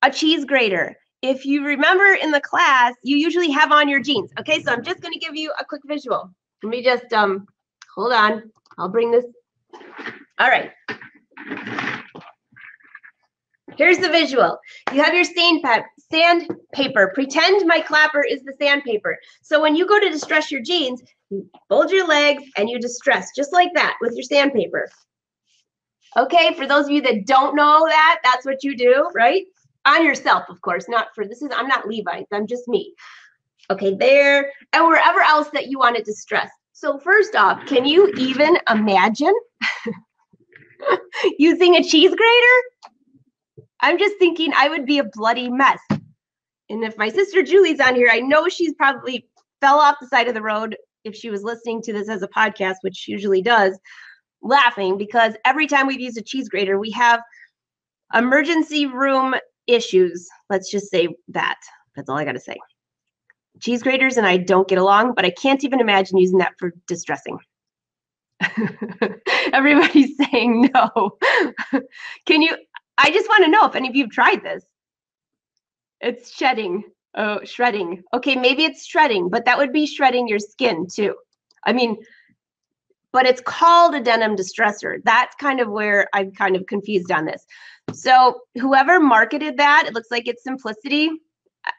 a cheese grater. If you remember in the class, you usually have on your jeans. Okay, so I'm just going to give you a quick visual. Let me just, hold on. I'll bring this. All right. Here's the visual. You have your sandpaper. Pretend my clapper is the sandpaper. So when you go to distress your jeans, you fold your legs and you distress just like that with your sandpaper. Okay, for those of you that don't know that, that's what you do, right? On yourself, of course, not for, I'm not Levi's, I'm just me. Okay, there, and wherever else that you want to distress. So first off, can you even imagine using a cheese grater? I'm just thinking I would be a bloody mess. And if my sister Julie's on here, I know she's probably fell off the side of the road if she was listening to this as a podcast, which she usually does, laughing, because every time we've used a cheese grater, we have emergency room issues. Let's just say that. That's all I got to say. Cheese graters and I don't get along, but I can't even imagine using that for distressing. Everybody's saying no. Can you? I just want to know if any of you have tried this. It's shedding. Oh, shredding. Okay, maybe it's shredding, but that would be shredding your skin too. I mean, but it's called a denim distressor. That's kind of where I'm kind of confused on this. So whoever marketed that, it looks like it's Simplicity.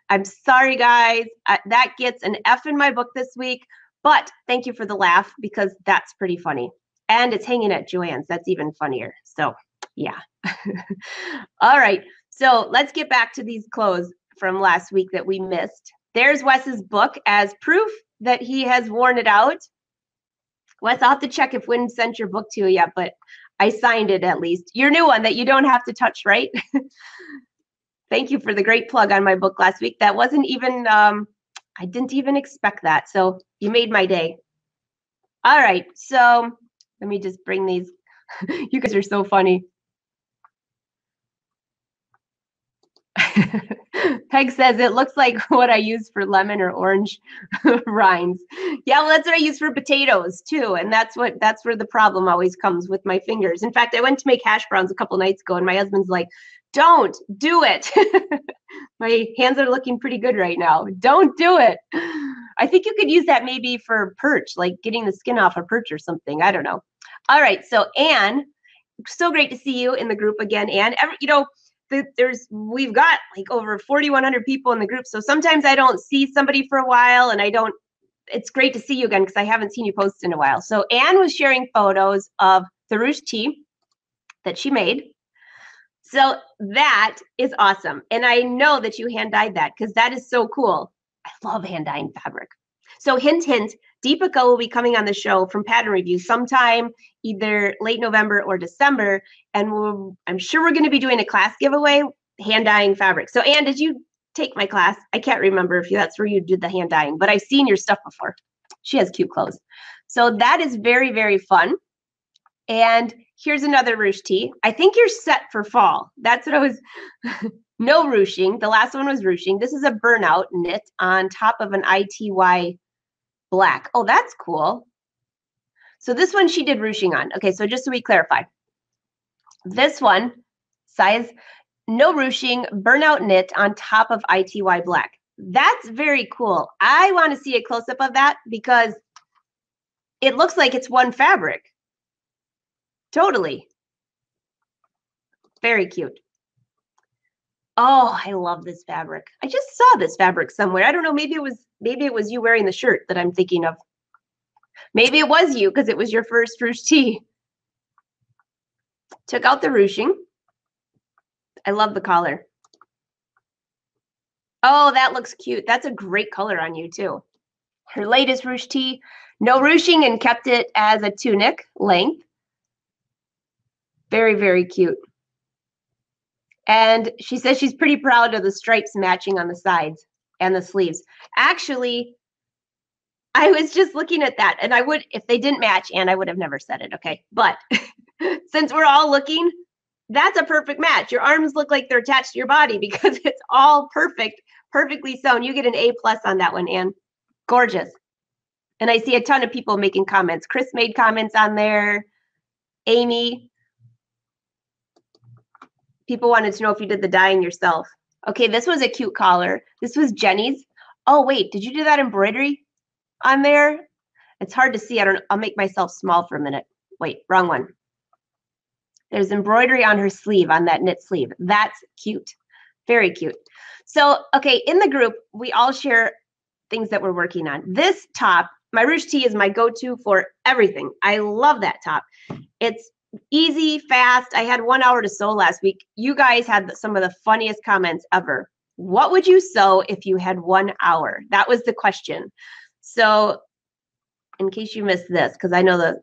I'm sorry, guys. That gets an F in my book this week, but thank you for the laugh because that's pretty funny. And it's hanging at Joann's. That's even funnier. So yeah. All right. So let's get back to these clothes from last week that we missed. There's Wes's book as proof that he has worn it out. Wes, I'll have to check if Wynn sent your book to you yet, but I signed it at least. Your new one that you don't have to touch, right? Thank you for the great plug on my book last week. That wasn't even, I didn't even expect that. So you made my day. All right, so let me just bring these. You guys are so funny. Peg says it looks like what I use for lemon or orange rinds. Yeah, well, that's what I use for potatoes too, and that's where the problem always comes with my fingers. In fact, I went to make hash browns a couple nights ago, and my husband's like, "Don't do it." My hands are looking pretty good right now. Don't do it. I think you could use that maybe for perch, like getting the skin off a perch or something. I don't know. All right, so Anne, so great to see you in the group again, Anne. We've got like over 4,100 people in the group, so sometimes I don't see somebody for a while, and it's great to see you again because I haven't seen you post in a while. So Anne was sharing photos of the ruche tea that she made. So that is awesome. And I know that you hand dyed that because that is so cool. I love hand dyeing fabric. So hint, hint, Deepika will be coming on the show from Pattern Review sometime either late November or December. And I'm sure we're going to be doing a class giveaway, hand dyeing fabric. So Anne, did you take my class? I can't remember if that's where you did the hand dyeing, but I've seen your stuff before. She has cute clothes. So that is very, very fun. And here's another ruche tee. I think you're set for fall. That's what I was, no ruching. The last one was ruching. This is a burnout knit on top of an ITY black. Oh, that's cool. So this one she did ruching on. Okay, so just so we clarify. This one, size, no ruching, burnout knit on top of ITY black. That's very cool. I want to see a close-up of that because it looks like it's one fabric. Totally. Very cute. Oh, I love this fabric. I just saw this fabric somewhere. I don't know, maybe it was you wearing the shirt that I'm thinking of. Maybe it was you because it was your first ruche tee. Took out the ruching. I love the collar. Oh, that looks cute. That's a great color on you too. Her latest ruche tee, no ruching, and kept it as a tunic length. Very, very cute. And she says she's pretty proud of the stripes matching on the sides and the sleeves. Actually, I was just looking at that, and I would, if they didn't match, and I would have never said it, okay? But since we're all looking, that's a perfect match. Your arms look like they're attached to your body because it's all perfect, perfectly sewn. You get an A+ on that one, Anne. Gorgeous. And I see a ton of people making comments. Chris made comments on there. Amy. People wanted to know if you did the dyeing yourself. Okay, this was a cute collar. This was Jenny's. Oh, wait, did you do that embroidery on there? It's hard to see. I'll make myself small for a minute. Wait, wrong one. There's embroidery on her sleeve, on that knit sleeve. That's cute. Very cute. So, okay, in the group, we all share things that we're working on. This top, my ruche tee is my go-to for everything. I love that top. It's easy, fast. I had 1 hour to sew last week. You guys had some of the funniest comments ever. What would you sew if you had 1 hour? That was the question. So in case you missed this, because I know the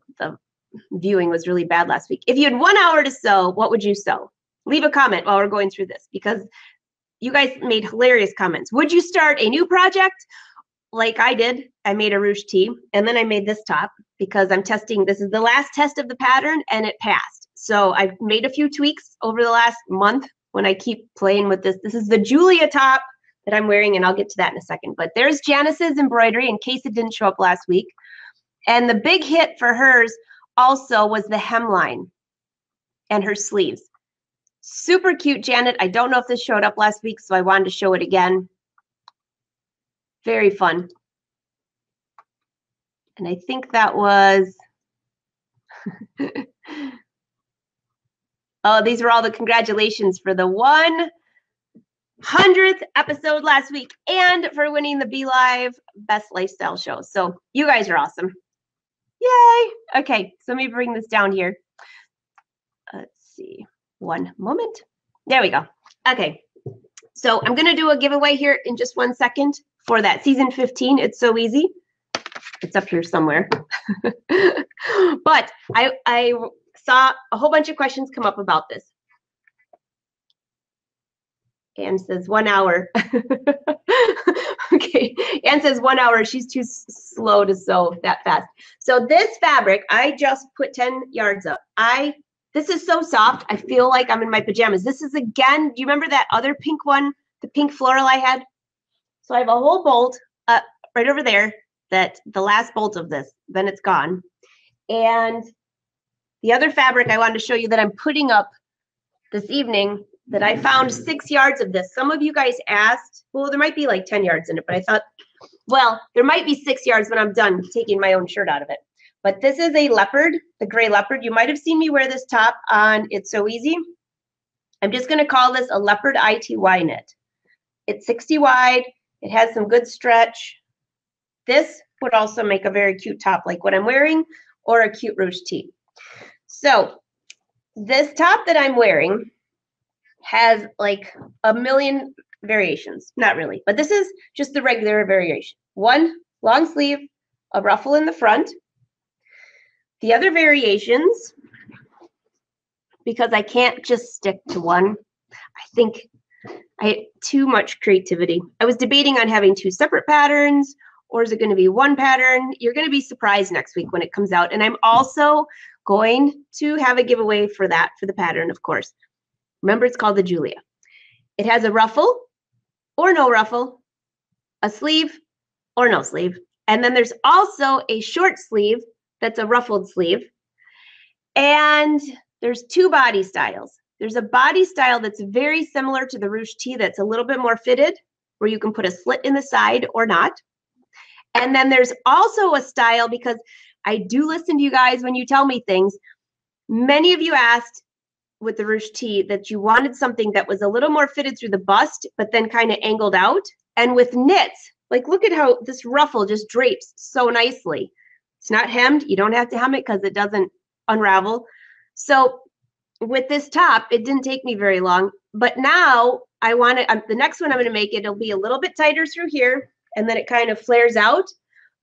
viewing was really bad last week. If you had 1 hour to sew, what would you sew? Leave a comment while we're going through this because you guys made hilarious comments. Would you start a new project? Like I did, I made a ruche tee, and then I made this top because I'm testing. This is the last test of the pattern, and it passed. So I've made a few tweaks over the last month when I keep playing with this. This is the Julia top that I'm wearing, and I'll get to that in a second. But there's Janice's embroidery in case it didn't show up last week. And the big hit for hers also was the hemline and her sleeves. Super cute, Janet. I don't know if this showed up last week, so I wanted to show it again. Very fun. And I think that was, oh, these were all the congratulations for the 100th episode last week and for winning the Be Live Best Lifestyle Show. So you guys are awesome. Yay. Okay, so let me bring this down here. Let's see. One moment. There we go. Okay, so I'm going to do a giveaway here in just 1 second for that season 15. It's so easy. It's up here somewhere. But I saw a whole bunch of questions come up about this. Anne says 1 hour. Okay, Anne says 1 hour. She's too slow to sew that fast. So this fabric, I just put 10 yards up. This is so soft. I feel like I'm in my pajamas. This is, again, do you remember that other pink one, the pink floral I had? So I have a whole bolt right over there, that the last bolt of this, then it's gone. And the other fabric I wanted to show you that I'm putting up this evening, that I found 6 yards of this. Some of you guys asked, well, there might be like 10 yards in it, but I thought, well, there might be 6 yards when I'm done taking my own shirt out of it. But this is a leopard, the gray leopard. You might have seen me wear this top on It's So Easy. I'm just going to call this a leopard ITY knit. It's 60 wide. It has some good stretch. This would also make a very cute top like what I'm wearing, or a cute ruche tee. So this top that I'm wearing has like a million variations. Not really, but this is just the regular variation. One long sleeve, a ruffle in the front. The other variations, because I can't just stick to one, I think I had too much creativity. I was debating on having 2 separate patterns, or is it going to be one pattern? You're going to be surprised next week when it comes out. And I'm also going to have a giveaway for that, for the pattern, of course. Remember, it's called the Julia. It has a ruffle or no ruffle, a sleeve or no sleeve. And then there's also a short sleeve that's a ruffled sleeve. And there's 2 body styles. There's a body style that's very similar to the ruche tee that's a little bit more fitted, where you can put a slit in the side or not. And then there's also a style, because I do listen to you guys when you tell me things. Many of you asked with the ruche tee that you wanted something that was a little more fitted through the bust, but then kind of angled out. And with knits, like, look at how this ruffle just drapes so nicely. It's not hemmed. You don't have to hem it because it doesn't unravel. So with this top, it didn't take me very long. But now I want to, the next one I'm going to make, it'll be a little bit tighter through here, and then it kind of flares out,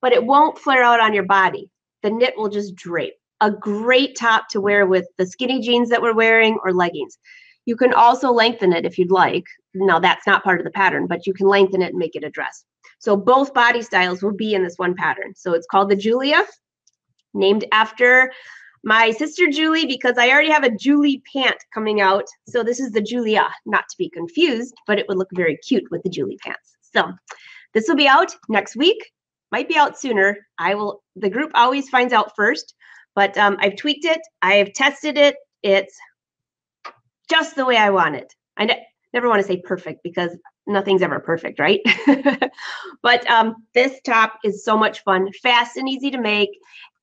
but it won't flare out on your body. The knit will just drape. A great top to wear with the skinny jeans that we're wearing, or leggings. You can also lengthen it if you'd like. Now, that's not part of the pattern, but you can lengthen it and make it a dress. So both body styles will be in this one pattern. So it's called the Julia, named after my sister Julie, because I already have a Julie pant coming out. So this is the Julia, not to be confused, but it would look very cute with the Julie pants. So this will be out next week. Might be out sooner. The group always finds out first, but I've tweaked it. I have tested it. It's just the way I want it. I never want to say perfect, because nothing's ever perfect, right? But this top is so much fun, fast and easy to make.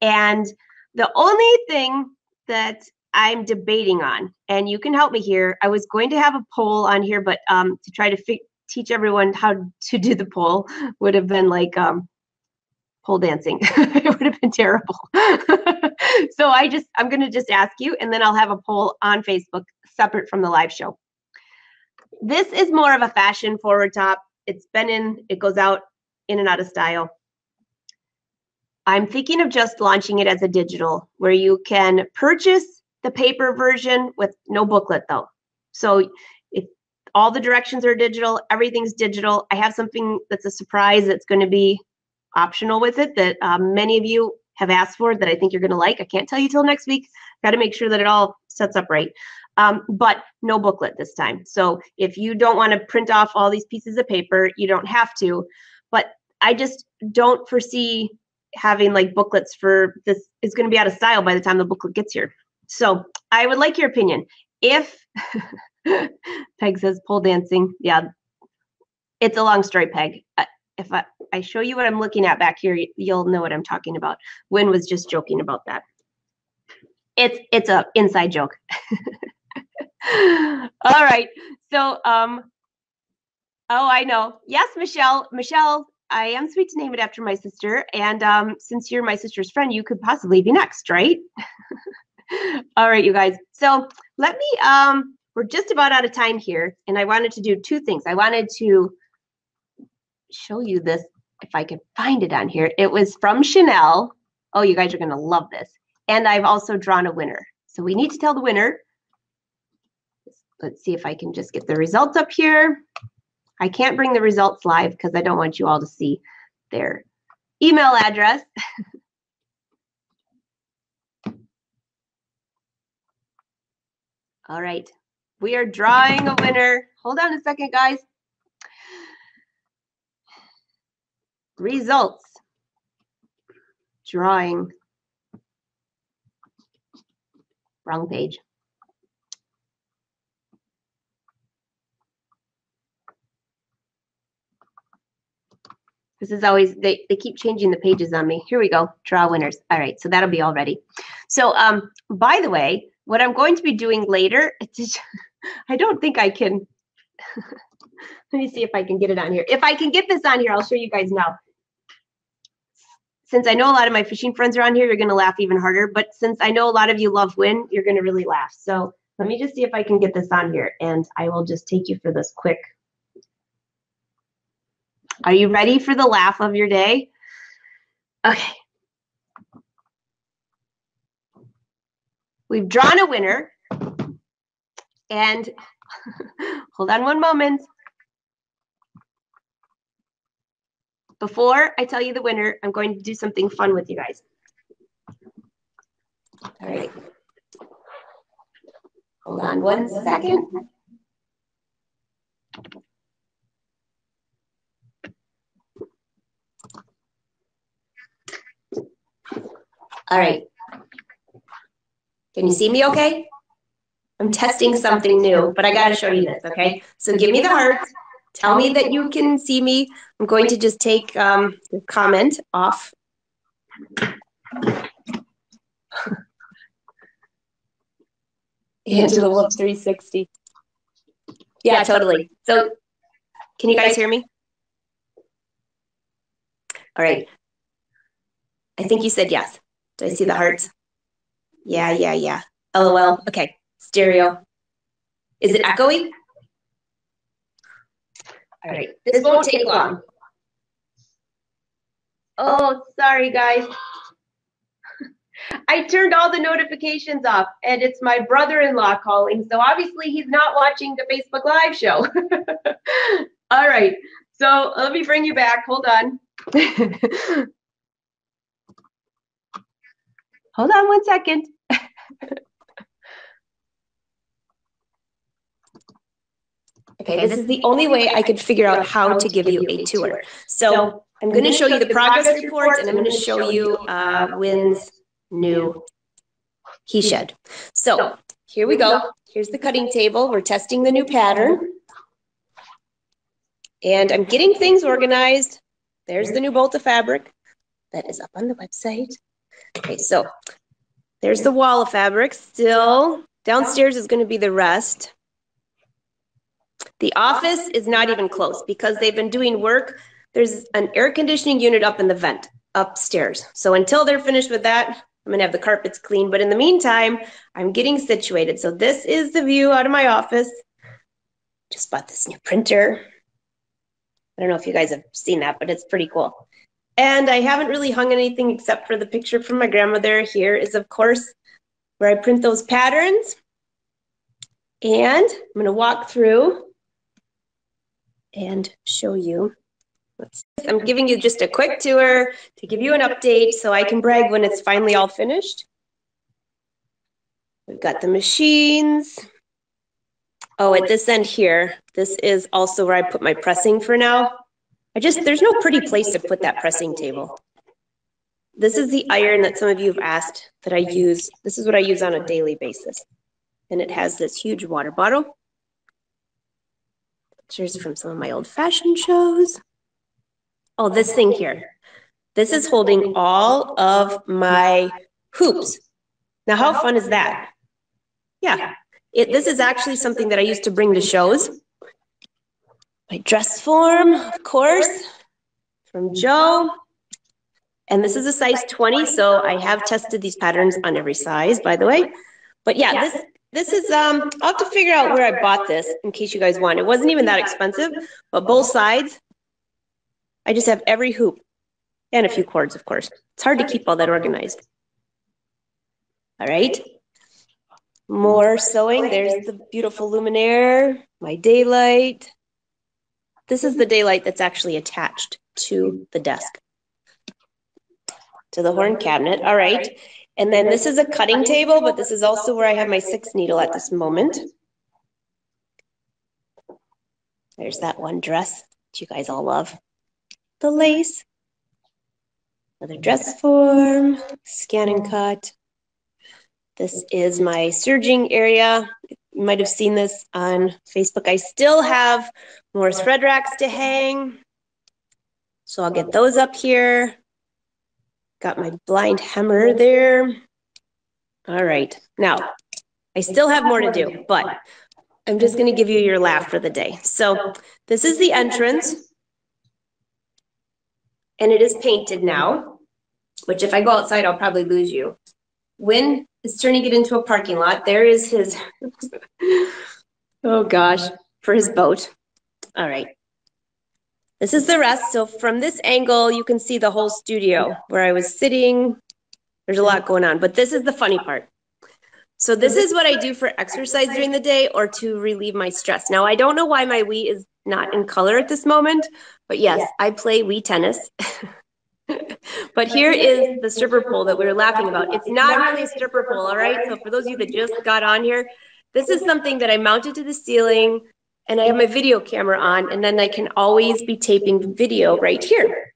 And the only thing that I'm debating on, and you can help me here, I was going to have a poll on here, but to try to teach everyone how to do the poll would have been like pole dancing. It would have been terrible. So I'm going to just ask you, and then I'll have a poll on Facebook separate from the live show. This is more of a fashion forward top. It goes out in and out of style. I'm thinking of just launching it as a digital, where you can purchase the paper version with no booklet though. So if all the directions are digital, everything's digital. I have something that's a surprise that's going to be optional with it that many of you have asked for, that I think you're going to like. I can't tell you till next week. Got to make sure that it all sets up right. But no booklet this time. So if you don't want to print off all these pieces of paper, you don't have to. But I just don't foresee having like booklets for this. Is going to be out of style by the time the booklet gets here. So I would like your opinion. If Peg says pole dancing, yeah, it's a long story, Peg. If I show you what I'm looking at back here, you'll know what I'm talking about. Wynn was just joking about that. It's a inside joke. All right. So, oh, I know. Yes, Michelle. Michelle, I am sweet to name it after my sister. And since you're my sister's friend, you could possibly be next, right? All right, you guys. So let me, we're just about out of time here. And I wanted to do 2 things. I wanted to show you this if I can find it on here. It was from Chanel. Oh, you guys are going to love this. And I've also drawn a winner. So we need to tell the winner. Let's see if I can just get the results up here. I can't bring the results live because I don't want you all to see their email address. All right, we are drawing a winner. Hold on a second, guys. Results. Drawing. Wrong page. This is always, they keep changing the pages on me. Here we go, draw winners. All right, so that'll be all ready. So by the way, what I'm going to be doing later, I don't think I can, let me see if I can get it on here. If I can get this on here, I'll show you guys now. Since I know a lot of my fishing friends are on here, you're gonna laugh even harder, but since I know a lot of you love Win, you're gonna really laugh. So let me just see if I can get this on here, and I will just take you for this quick. Are you ready for the laugh of your day? Okay. We've drawn a winner, and hold on one moment. Before I tell you the winner, I'm going to do something fun with you guys. All right. Hold on one second. All right. Can you see me okay? I'm testing something new, but I got to show you this, okay? So give me the hearts. Tell me that you can see me. I'm going to just take the comment off. Angela Wolf 360. Yeah, totally. So can you guys hear me? All right. I think you said yes. Do I see the hearts? Yeah. LOL. Okay. Stereo. Is it echoey? All right. This won't take long. Oh, sorry, guys. I turned all the notifications off, and it's my brother-in-law calling, so obviously he's not watching the Facebook Live show. All right. So let me bring you back. Hold on. Hold on one second. Okay, this is the only way I could figure out how to give you a tour. So I'm going to show you the progress reports, and I'm going to show you Wynn's new he shed. So here we go. Here's the cutting table. We're testing the new pattern. And I'm getting things organized. There's the new bolt of fabric that is up on the website. Okay, so there's the wall of fabric. Still, downstairs is going to be the rest. The office is not even close because they've been doing work. There's an air conditioning unit up in the vent upstairs. So until they're finished with that, I'm going to have the carpets clean. But in the meantime, I'm getting situated. So this is the view out of my office. Just bought this new printer. I don't know if you guys have seen that, but it's pretty cool. And I haven't really hung anything except for the picture from my grandmother. Here is, of course, where I print those patterns. And I'm going to walk through and show you. I'm giving you just a quick tour to give you an update so I can brag when it's finally all finished. We've got the machines. Oh, at this end here, this is also where I put my pressing for now. There's no pretty place to put that pressing table. This is the iron that some of you have asked that I use. This is what I use on a daily basis. And it has this huge water bottle. Pictures from some of my old fashion shows. Oh, this thing here. This is holding all of my hoops. Now, how fun is that? Yeah, this is actually something that I used to bring to shows. My dress form, of course, from Joe. And this is a size 20, so I have tested these patterns on every size, by the way. But yeah, this is, I'll have to figure out where I bought this in case you guys want. It wasn't even that expensive, but both sides. I just have every hoop and a few cords, of course. It's hard to keep all that organized. All right. More sewing. There's the beautiful luminaire, my daylight. This is the daylight that's actually attached to the desk, to the horn cabinet. All right. And then this is a cutting table, but this is also where I have my 6 needle at this moment. There's that one dress that you guys all love. The lace. Another dress form, scan and cut. This is my serging area. You might have seen this on Facebook. I still have more thread racks to hang. So I'll get those up here. Got my blind hemmer there. All right. Now, I still have more to do, but I'm just going to give you your laugh for the day. So this is the entrance. And it is painted now, which if I go outside, I'll probably lose you. Wynn is turning it into a parking lot. There is his, oh gosh, for his boat. All right. This is the rest. So from this angle, you can see the whole studio where I was sitting. There's a lot going on, but this is the funny part. So this is what I do for exercise during the day or to relieve my stress. Now, I don't know why my Wii is not in color at this moment, but yes, I play Wii tennis. But here is the stripper pole that we were laughing about. It's not really a stripper pole, all right? So for those of you that just got on here, this is something that I mounted to the ceiling and I have my video camera on, and then I can always be taping video right here.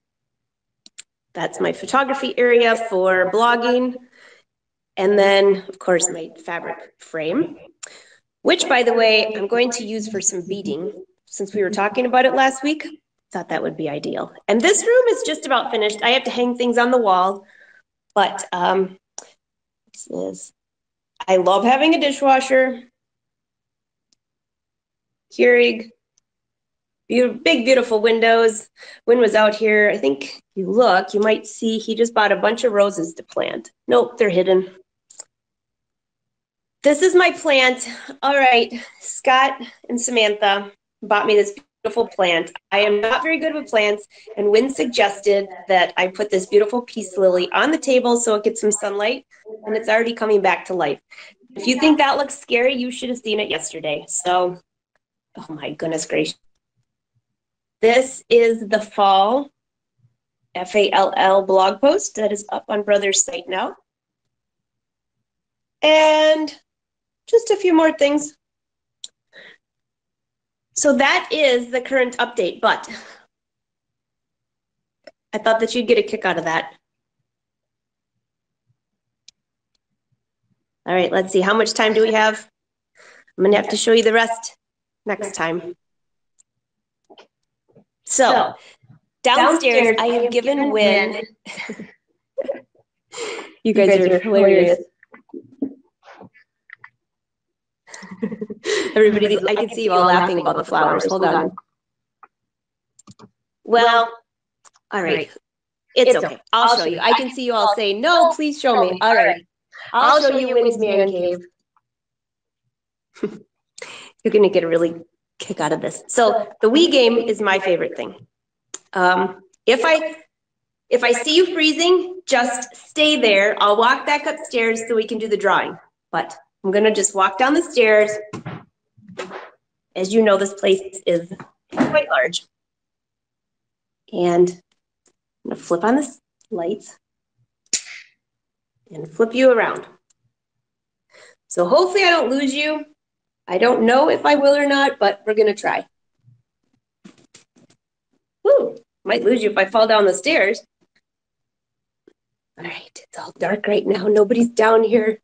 That's my photography area for blogging. And then, of course, my fabric frame, which, by the way, I'm going to use for some beading. Since we were talking about it last week, thought that would be ideal. And this room is just about finished. I have to hang things on the wall, but this is, I love having a dishwasher. Keurig, big, beautiful windows. Wynn was out here. I think you look, you might see he just bought a bunch of roses to plant. Nope, they're hidden. This is my plant. All right, Scott and Samantha bought me this beautiful plant. I am not very good with plants, and Wynn suggested that I put this beautiful peace lily on the table so it gets some sunlight, and it's already coming back to life. If you think that looks scary, you should have seen it yesterday. So, oh my goodness gracious. This is the fall FALL blog post that is up on Brother's site now. And just a few more things. So that is the current update, but I thought that you'd get a kick out of that. All right, let's see. How much time do we have? I'm going to have to show you the rest next time. So downstairs, I have given Wynn. You guys are hilarious. Everybody, I can see you all laughing about the flowers. Hold on. Well, all right. It's okay. I'll show you. I can see you all say, no, please show me. All right. I'll show you Wynn's man cave. You're going to get a really kick out of this. So the Wii game is my favorite thing. If I see you freezing, just stay there. I'll walk back upstairs so we can do the drawing. But I'm going to just walk down the stairs. As you know, this place is quite large. And I'm going to flip on the lights and flip you around. So hopefully I don't lose you. I don't know if I will or not, but we're going to try. Woo, might lose you if I fall down the stairs. All right, it's all dark right now. Nobody's down here.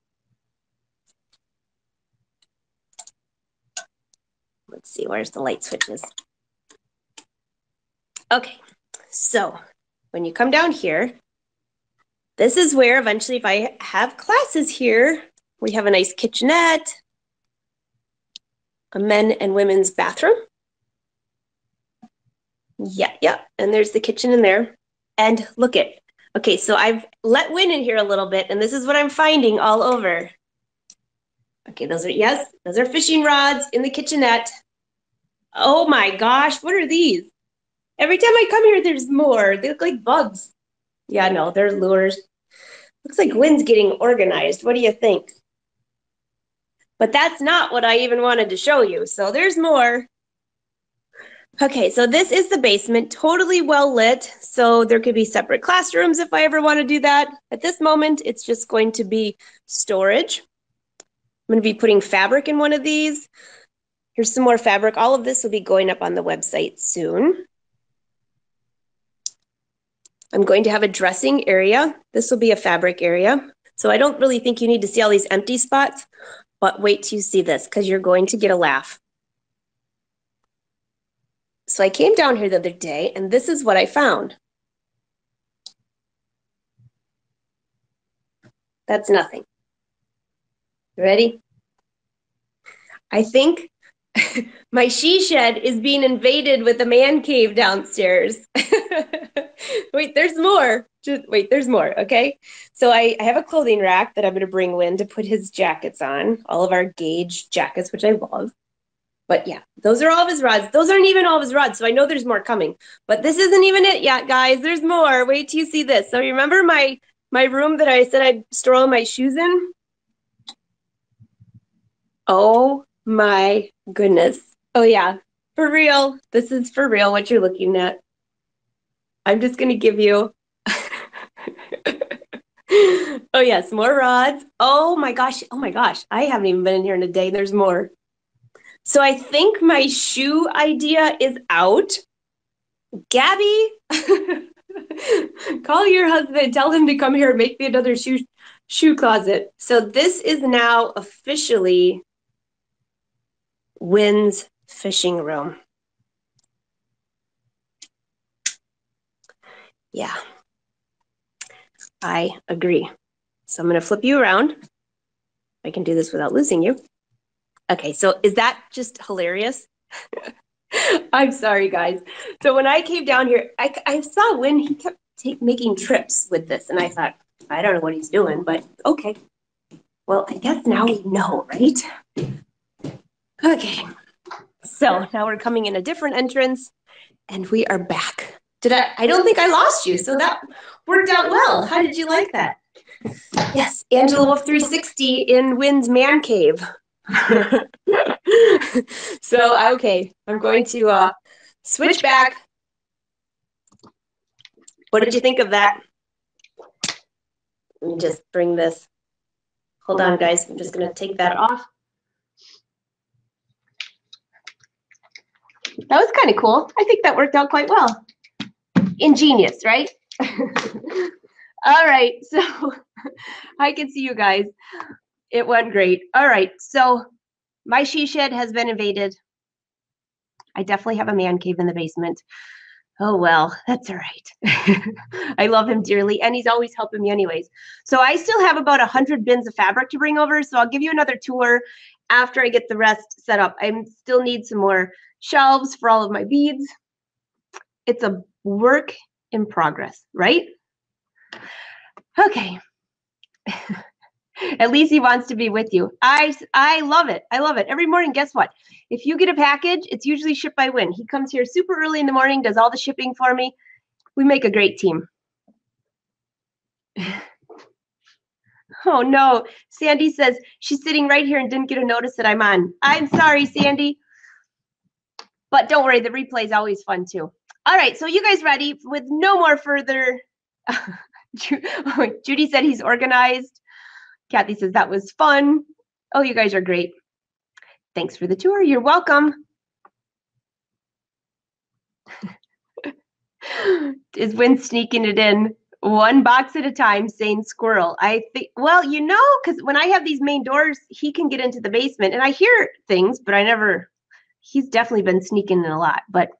Let's see, where's the light switches? Okay, so when you come down here, this is where eventually if I have classes here, we have a nice kitchenette, a men and women's bathroom. Yeah, and there's the kitchen in there. And look it. Okay, so I've let Wynn in here a little bit, and this is what I'm finding all over. Okay, those are fishing rods in the kitchenette. Oh my gosh, what are these? Every time I come here, there's more. They look like bugs. Yeah, no, they're lures. Looks like Wynn's getting organized. What do you think? But that's not what I even wanted to show you. So there's more. Okay, so this is the basement, totally well lit. So there could be separate classrooms if I ever want to do that. At this moment, it's just going to be storage. I'm going to be putting fabric in one of these. Here's some more fabric. All of this will be going up on the website soon. I'm going to have a dressing area. This will be a fabric area. So I don't really think you need to see all these empty spots, but wait till you see this because you're going to get a laugh. So I came down here the other day and this is what I found. That's nothing. Ready? I think my she shed is being invaded with a man cave downstairs. Wait, there's more. Just wait, there's more, okay? So I have a clothing rack that I'm gonna bring Wynn to put his jackets on, all of our gauge jackets, which I love. But yeah, those are all of his rods. Those aren't even all of his rods, so I know there's more coming. But this isn't even it yet, guys. There's more. Wait till you see this. So remember my room that I said I'd store all my shoes in? Oh my goodness. Oh yeah, for real. This is for real what you're looking at. I'm just gonna give you, oh yes, more rods. Oh my gosh, I haven't even been in here in a day. There's more. So I think my shoe idea is out. Gabby, call your husband, tell him to come here and make me another shoe closet. So this is now officially Wynn's fishing room. Yeah, I agree. So I'm going to flip you around. I can do this without losing you. Okay, so is that just hilarious? I'm sorry, guys. So when I came down here, I saw Wynn, he kept making trips with this, and I thought, I don't know what he's doing, but okay. Well, I guess now we know, right? Okay, so now we're coming in a different entrance, and we are back. I don't think I lost you, so that worked out well. How did you like that? Yes, Angela Wolf 360 in Wynn's man cave. So, okay, I'm going to switch back. What did you think of that? Let me just bring this. Hold on, guys. I'm just going to take that off. That was kind of cool. I think that worked out quite well. Ingenious, right? All right, so I can see you guys. It went great. All right, so my she shed has been invaded. I definitely have a man cave in the basement. Oh, well, that's all right. I love him dearly, and he's always helping me anyways. So I still have about 100 bins of fabric to bring over, so I'll give you another tour after I get the rest set up. I still need some more shelves for all of my beads. It's a work in progress, right? Okay. At least he wants to be with you. I love it. I love it. Every morning, guess what? If you get a package, it's usually shipped by Wynn. He comes here super early in the morning, does all the shipping for me. We make a great team. Oh no, Sandy says she's sitting right here and didn't get a notice that I'm on. I'm sorry, Sandy. But don't worry, the replay is always fun too. All right, so you guys ready with no more further? Judy said he's organized. Kathy says that was fun. Oh, you guys are great. Thanks for the tour. You're welcome. Is Wynn sneaking it in one box at a time, saying squirrel? I think, well, you know, because when I have these main doors, he can get into the basement, and I hear things, but I never. He's definitely been sneaking in a lot, but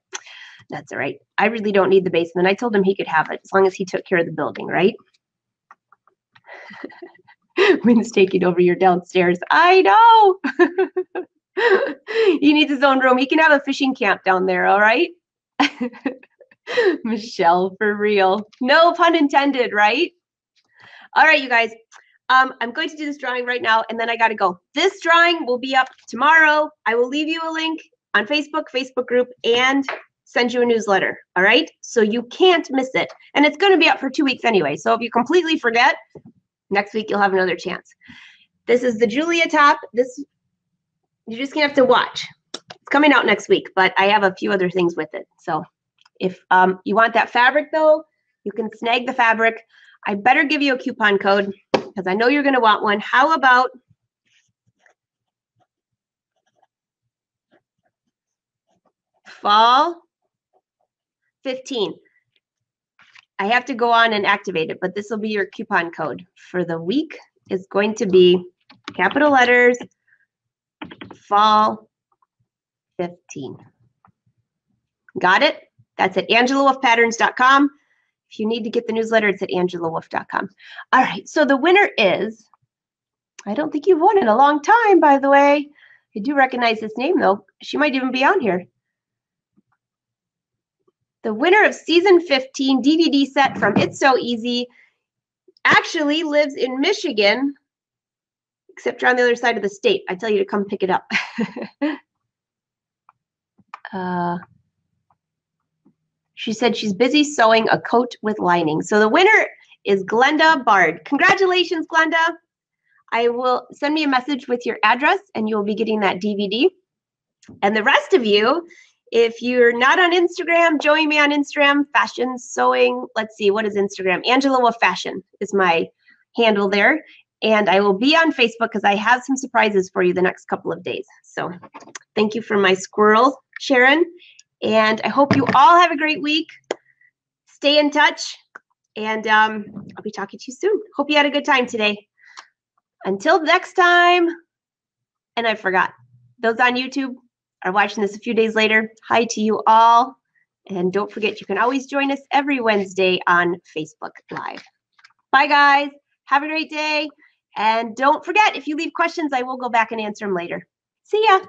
that's all right. I really don't need the basement. I told him he could have it as long as he took care of the building, right? Wynn's taking over your downstairs. I know. He needs his own room. He can have a fishing camp down there, all right? Michelle, for real. No pun intended, right? All right, you guys. I'm going to do this drawing right now, and then I got to go. This drawing will be up tomorrow. I will leave you a link on Facebook group, and send you a newsletter. All right. So you can't miss it. And it's going to be up for 2 weeks anyway. So if you completely forget, next week you'll have another chance. This is the Julia top. This, you're just going to have to watch. It's coming out next week, but I have a few other things with it. So if you want that fabric though, you can snag the fabric. I better give you a coupon code because I know you're going to want one. How about fall 15? I have to go on and activate it, but this will be your coupon code for the week. Is going to be capital letters, fall 15. Got it? That's at angelawolfpatterns.com. If you need to get the newsletter, it's at angelawolf.com. All right, so the winner is, I don't think you've won in a long time, by the way. I do recognize this name, though. She might even be on here. The winner of season 15 DVD set from It's So Easy actually lives in Michigan, except you're on the other side of the state. I tell you to come pick it up. She said she's busy sewing a coat with lining. So the winner is Glenda Bard. Congratulations, Glenda. I will send me a message with your address and you will be getting that DVD. And the rest of you, if you're not on Instagram, join me on Instagram, fashion, sewing. Let's see, what is Instagram? Angela Wolf Fashion is my handle there. And I will be on Facebook because I have some surprises for you the next couple of days. So thank you for my squirrel, Sharon. And I hope you all have a great week. Stay in touch. And I'll be talking to you soon. Hope you had a good time today. Until next time. And I forgot, those on YouTube are watching this a few days later. Hi to you all. And don't forget, you can always join us every Wednesday on Facebook Live. Bye, guys. Have a great day. And don't forget, if you leave questions, I will go back and answer them later. See ya.